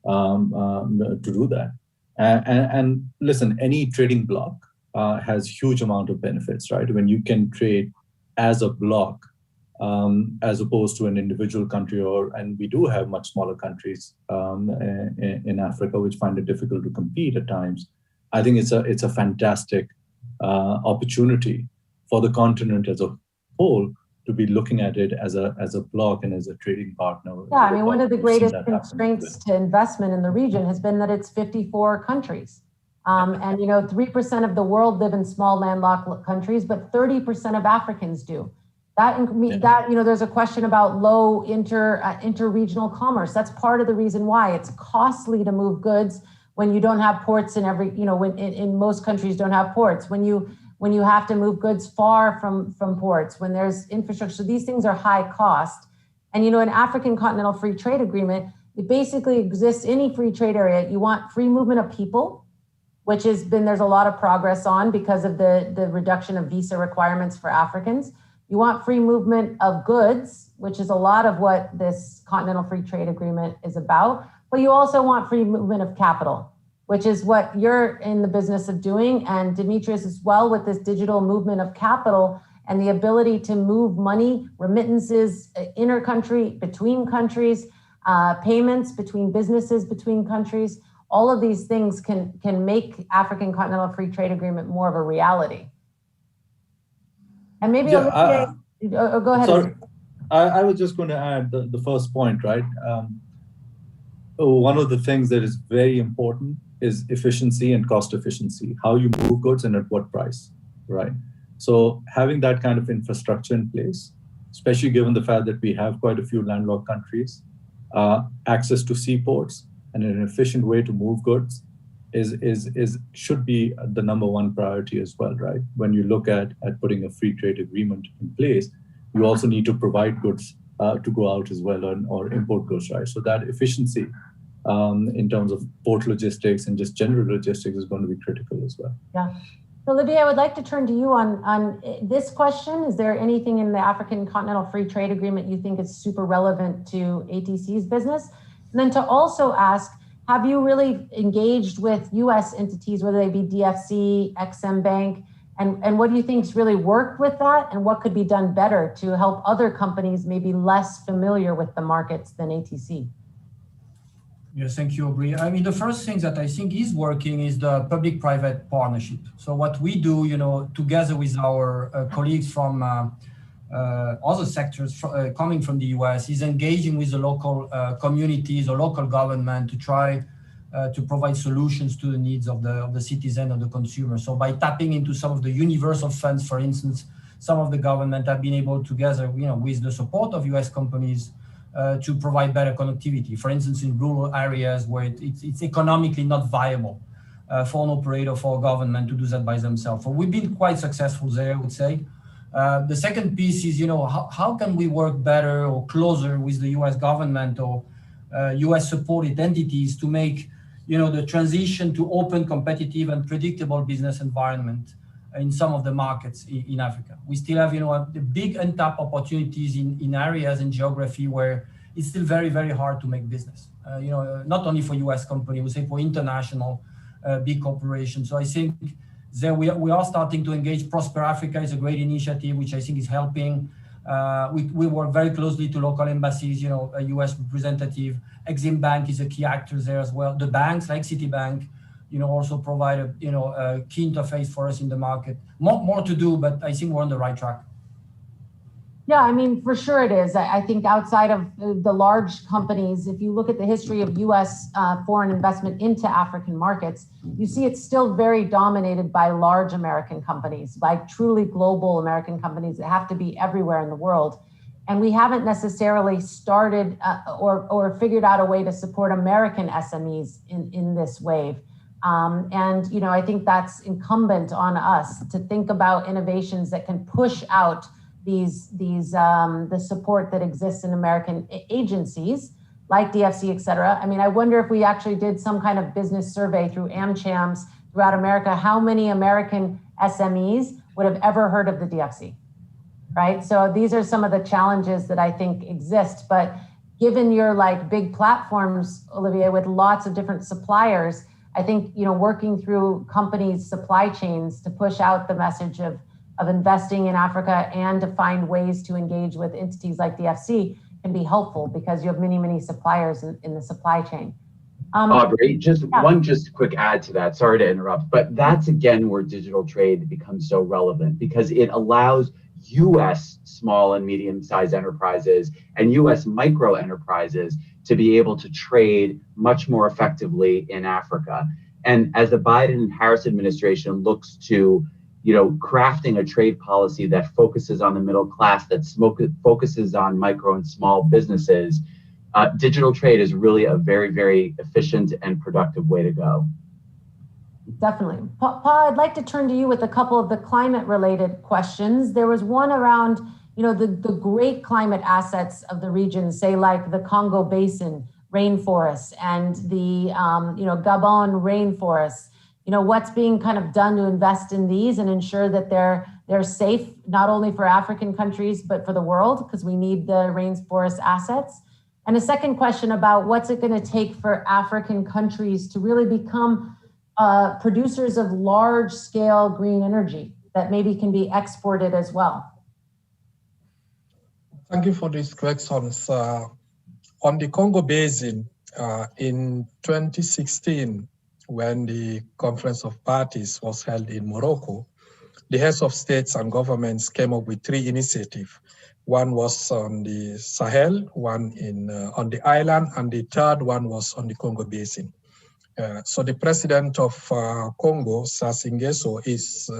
to do that. And listen, any trading block has huge amount of benefits, right? When you can trade as a block, as opposed to an individual country, and we do have much smaller countries in Africa which find it difficult to compete at times. I think it's a fantastic opportunity for the continent as a whole to be looking at it as a block and as a trading partner. Yeah, I mean, one of the greatest constraints to investment in the region has been that it's 54 countries. And, you know, 3% of the world live in small landlocked countries, but 30% of Africans do. That, you know, there's a question about low inter-regional commerce. That's part of the reason why it's costly to move goods when you don't have ports in every, you know, when in most countries don't have ports, when you have to move goods far from ports, when there's infrastructure. So these things are high cost. And, you know, an African Continental Free Trade Agreement, it basically exists any free trade area. You want free movement of people, which there's a lot of progress on because of the reduction of visa requirements for Africans. You want free movement of goods, which is a lot of what this Continental Free Trade Agreement is about. but you also want free movement of capital, which is what you're in the business of doing. And Demetrius as well, with this digital movement of capital and the ability to move money, remittances, inter-country, between countries, payments between businesses, between countries. All of these things can make African Continental Free Trade Agreement more of a reality. And maybe Yeah, Olivier, go ahead. Sorry, I was just going to add the first point, right? One of the things that is very important is efficiency and cost efficiency, how you move goods and at what price, right? So having that kind of infrastructure in place, especially given the fact that we have quite a few landlocked countries, access to seaports and an efficient way to move goods should be the number one priority as well, right? When you look at putting a free trade agreement in place, you also need to provide goods to go out as well, or import goods, right? So that efficiency in terms of port logistics and just general logistics is going to be critical as well. Yeah. Olivier, I would like to turn to you on this question. Is there anything in the African Continental Free Trade Agreement you think is super relevant to ATC's business? And then to also ask, have you really engaged with US entities, whether they be DFC, XM Bank, and what do you think's really worked with that, and what could be done better to help other companies maybe less familiar with the markets than ATC? Yes, thank you, Aubrey. I mean, the first thing that I think is working is the public-private partnership. So what we do, together with our colleagues from other sectors coming from the US, is engaging with the local communities or local government to try to provide solutions to the needs of the citizen or the consumer. So by tapping into some of the universal funds, for instance, some of the government have been able together, with the support of US companies, to provide better connectivity. For instance, in rural areas where it's economically not viable for an operator, for a government to do that by themselves. So we've been quite successful there, I would say. The second piece is, how can we work better or closer with the US government or US supported entities to make, the transition to open, competitive and predictable business environment in some of the markets in Africa. We still have, the big untapped opportunities in areas and geography where it's still very, very hard to make business. Not only for US companies, we say for international big corporations. So I think there we are starting to engage. Prosper Africa is a great initiative, which I think is helping. We work very closely to local embassies, a US representative. Exim Bank is a key actor there as well. The banks like Citibank, also provide a key interface for us in the market. More to do, but I think we're on the right track. Yeah, I mean, for sure it is. I think outside of the large companies, if you look at the history of US foreign investment into African markets, you see it's still very dominated by large American companies, by truly global American companies that have to be everywhere in the world. And we haven't necessarily started or figured out a way to support American SMEs in this wave. I think that's incumbent on us to think about innovations that can push out the support that exists in American agencies like DFC, et cetera. I mean, I wonder if we actually did some kind of business survey through AmChams throughout America, how many American SMEs would have ever heard of the DFC, right? So these are some of the challenges that I think exist. But given your big platforms, Olivier, with lots of different suppliers, I think, working through companies' supply chains to push out the message of investing in Africa and to find ways to engage with entities like DFC can be helpful because you have many, many suppliers in the supply chain. Aubrey, just quick add to that. Sorry to interrupt, but that's again where digital trade becomes so relevant because it allows US small and medium-sized enterprises and US micro enterprises to be able to trade much more effectively in Africa. And as the Biden and Harris administration looks to, crafting a trade policy that focuses on the middle class, that focuses on micro and small businesses, digital trade is really a very, very efficient and productive way to go. Definitely. Paul, I'd like to turn to you with a couple of the climate-related questions. There was one around, the great climate assets of the region, say like the Congo Basin rainforests and the, Gabon rainforests. What's being kind of done to invest in these and ensure that they're safe, not only for African countries, but for the world, because we need the rainforest assets. And a second question about what's it going to take for African countries to really become producers of large-scale green energy that maybe can be exported as well? Thank you for these questions. On the Congo Basin, in 2016, when the Conference of Parties was held in Morocco, the heads of states and governments came up with 3 initiatives. One was on the Sahel, one on the island, and the third one was on the Congo Basin. So the president of Congo, Sassou Nguesso, is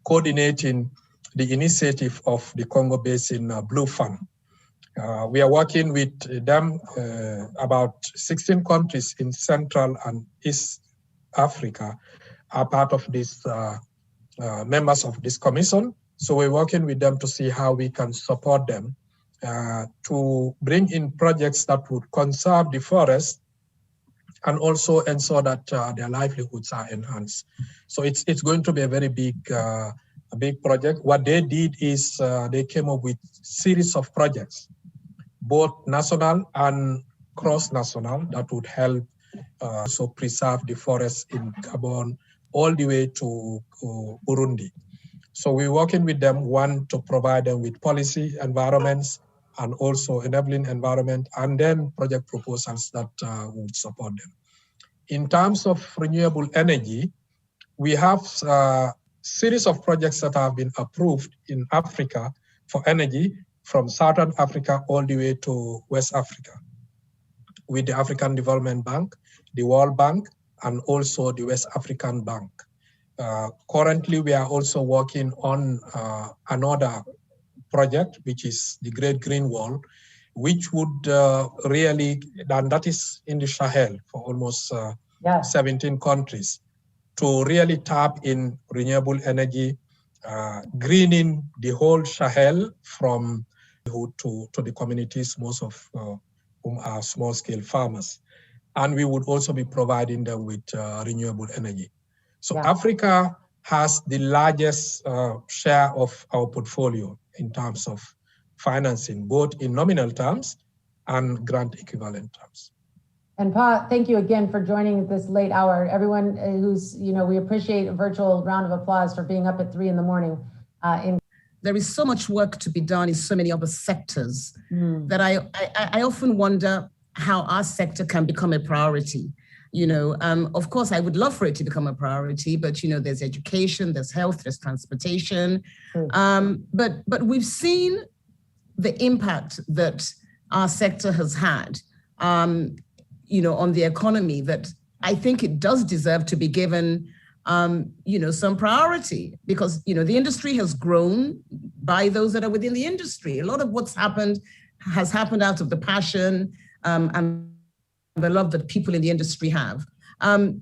coordinating the initiative of the Congo Basin Blue Fund. We are working with them. About 16 countries in Central and East Africa are part of this, members of this commission. So we're working with them to see how we can support them to bring in projects that would conserve the forest and also ensure that their livelihoods are enhanced. So it's going to be a very big project. What they did is they came up with a series of projects, both national and cross-national, that would help also preserve the forest in Gabon all the way to Burundi. So we're working with them, one, to provide them with policy environments and also enabling environment, and then project proposals that would support them. In terms of renewable energy, we have a series of projects that have been approved in Africa for energy from Southern Africa all the way to West Africa with the African Development Bank, the World Bank, and also the West African Bank. Currently, we are also working on another project, which is the Great Green Wall, which would really, and that is in the Sahel for almost 17 countries, to really tap in renewable energy, greening the whole Sahel from to the communities, most of whom are small-scale farmers. And we would also be providing them with renewable energy. So Africa has the largest share of our portfolio in terms of financing, both in nominal terms and grant equivalent terms. And Pa, thank you again for joining at this late hour. Everyone who's, we appreciate a virtual round of applause for being up at 3 a.m. There is so much work to be done in so many other sectors that I often wonder how our sector can become a priority. Of course, I would love for it to become a priority, but there's education, there's health, there's transportation. But we've seen the impact that our sector has had, on the economy, that I think it does deserve to be given, some priority, because, the industry has grown by those that are within the industry. A lot of what's happened has happened out of the passion and the love that people in the industry have.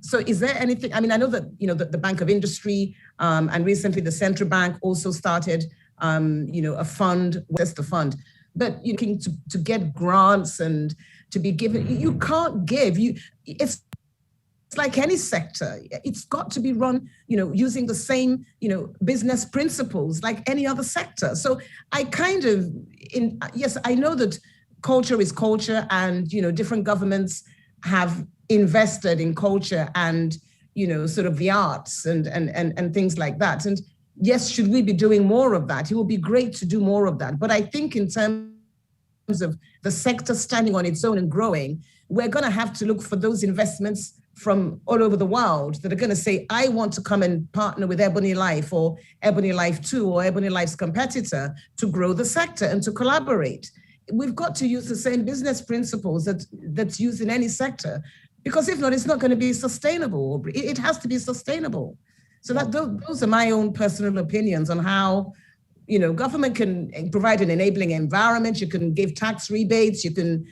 So is there anything, I know that, the Bank of Industry and recently the Central Bank also started, a fund, where's the fund? But looking to get grants and to be given, you can't give, it's like any sector. It's got to be run, using the same, business principles like any other sector. So I yes, I know that culture is culture, and, different governments have invested in culture and, sort of the arts and things like that. And yes, should we be doing more of that? It would be great to do more of that. But I think in terms of the sector standing on its own and growing, we're going to have to look for those investments from all over the world that are going to say, I want to come and partner with Ebony Life or Ebony Life 2 or Ebony Life's competitor to grow the sector and to collaborate. We've got to use the same business principles that's used in any sector, because if not, it's not going to be sustainable. It has to be sustainable. So those are my own personal opinions on how, government can provide an enabling environment. You can give tax rebates. You can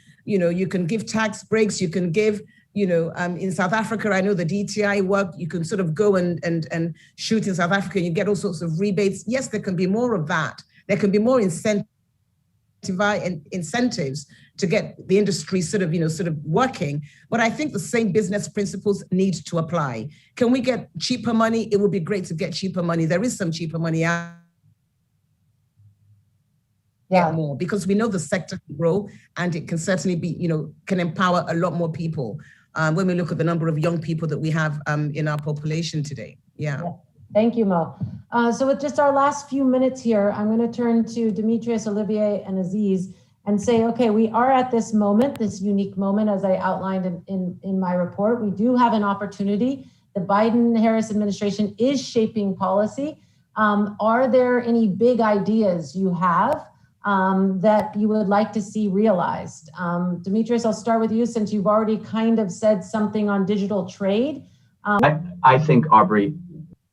give tax breaks. You can give, in South Africa, I know the DTI work, you can sort of go and shoot in South Africa, and you get all sorts of rebates. Yes, there can be more of that. There can be more incentives to get the industry sort of working. But I think the same business principles need to apply. Can we get cheaper money? It would be great to get cheaper money. There is some cheaper money out get more, because we know the sector can grow and it can certainly be, can empower a lot more people when we look at the number of young people that we have in our population today. Yeah. Thank you, Mo. So with just our last few minutes here, I'm going to turn to Demetrius, Olivier, and Aziz and say, okay, we are at this moment, this unique moment, as I outlined in my report. We do have an opportunity. The Biden-Harris administration is shaping policy. Are there any big ideas you have that you would like to see realized? Demetrius, I'll start with you since you've already kind of said something on digital trade. I think, Aubrey,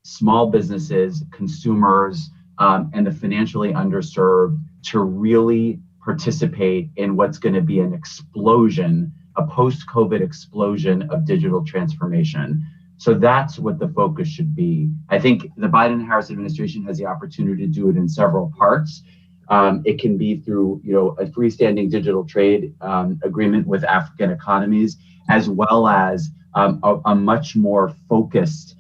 small businesses, consumers, and the financially underserved to really participate in what's going to be an explosion, a post-COVID explosion of digital transformation. So that's what the focus should be. I think the Biden-Harris administration has the opportunity to do it in several parts. It can be through, a freestanding digital trade agreement with African economies, as well as a much more focused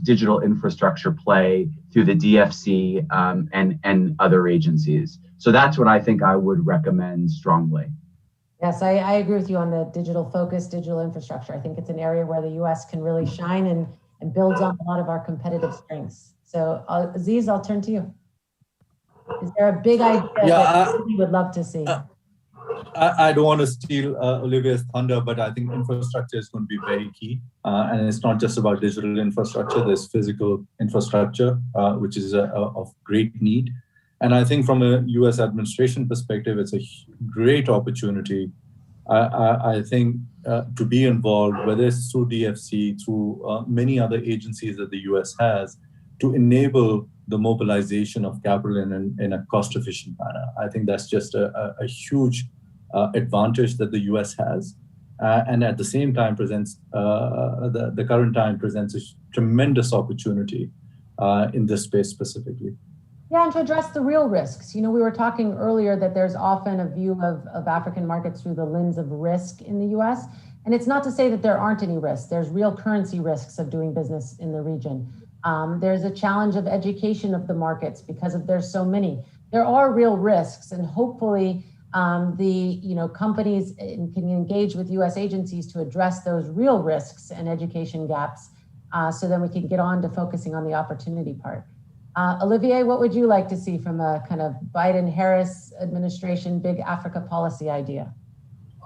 digital infrastructure play through the DFC and other agencies. So that's what I think I would recommend strongly. Yes, I agree with you on the digital focus, digital infrastructure. I think it's an area where the U.S. can really shine and builds on a lot of our competitive strengths. So Aziz, I'll turn to you. Is there a big idea that you would love to see? I don't want to steal Olivier's thunder, but I think infrastructure is going to be very key. And it's not just about digital infrastructure, there's physical infrastructure, which is of great need. And I think from a US administration perspective, it's a great opportunity, I think, to be involved, whether it's through DFC, through many other agencies that the US has, to enable the mobilization of capital in a cost-efficient manner. I think that's just a huge advantage that the US has. And at the same time the current time presents a tremendous opportunity in this space specifically. Yeah, and to address the real risks. We were talking earlier that there's often a view of African markets through the lens of risk in the US. And it's not to say that there aren't any risks. There's real currency risks of doing business in the region. There's a challenge of education of the markets because there's so many. There are real risks, and hopefully the companies can engage with US agencies to address those real risks and education gaps, so then we can get on to focusing on the opportunity part. Olivier, what would you like to see from a kind of Biden-Harris administration big Africa policy idea?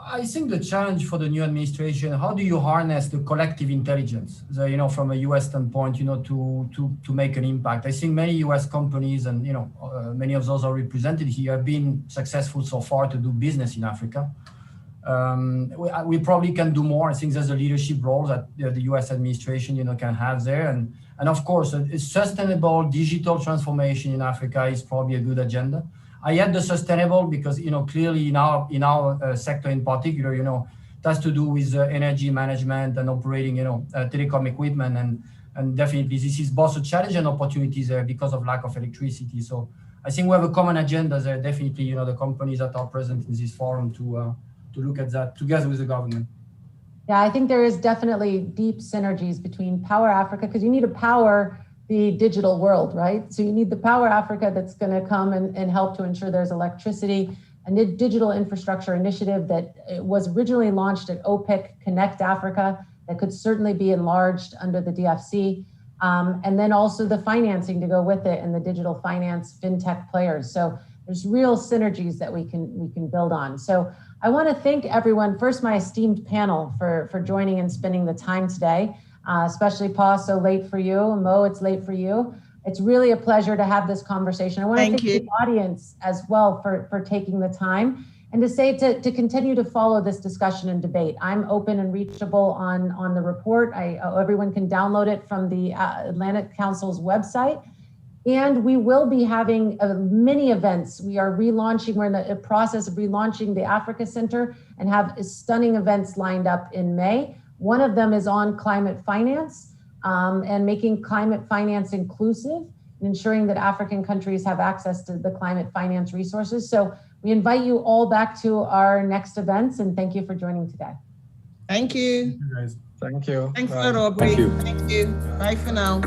I think the challenge for the new administration, how do you harness the collective intelligence, from a US standpoint, to make an impact? I think many US companies and, many of those are represented here have been successful so far to do business in Africa. We probably can do more. I think there's a leadership role that the US administration, can have there. And of course, a sustainable digital transformation in Africa is probably a good agenda. I add the sustainable because, clearly in our sector in particular, it has to do with energy management and operating, telecom equipment. And definitely this is both a challenge and opportunities there because of lack of electricity. So I think we have a common agenda there, definitely, the companies that are present in this forum to look at that together with the government. Yeah, I think there is definitely deep synergies between Power Africa, because you need to power the digital world, right? So you need the Power Africa that's going to come and help to ensure there's electricity, a digital infrastructure initiative that was originally launched at OPIC Connect Africa that could certainly be enlarged under the DFC, and then also the financing to go with it and the digital finance fintech players. So there's real synergies that we can build on. So I want to thank everyone, first my esteemed panel for joining and spending the time today. Especially Pa, so late for you. Mo, it's late for you. It's really a pleasure to have this conversation. I want to thank the audience as well for taking the time, and to say to continue to follow this discussion and debate. I'm open and reachable on the report. Everyone can download it from the Atlantic Council's website. And we will be having many events. We're in the process of relaunching the Africa Center and have stunning events lined up in May. One of them is on climate finance and making climate finance inclusive and ensuring that African countries have access to the climate finance resources. So we invite you all back to our next events, and thank you for joining today. Thank you. Thank you guys. Thank you. Thanks a lot, Aubrey. Thank you. Thank you. Bye for now.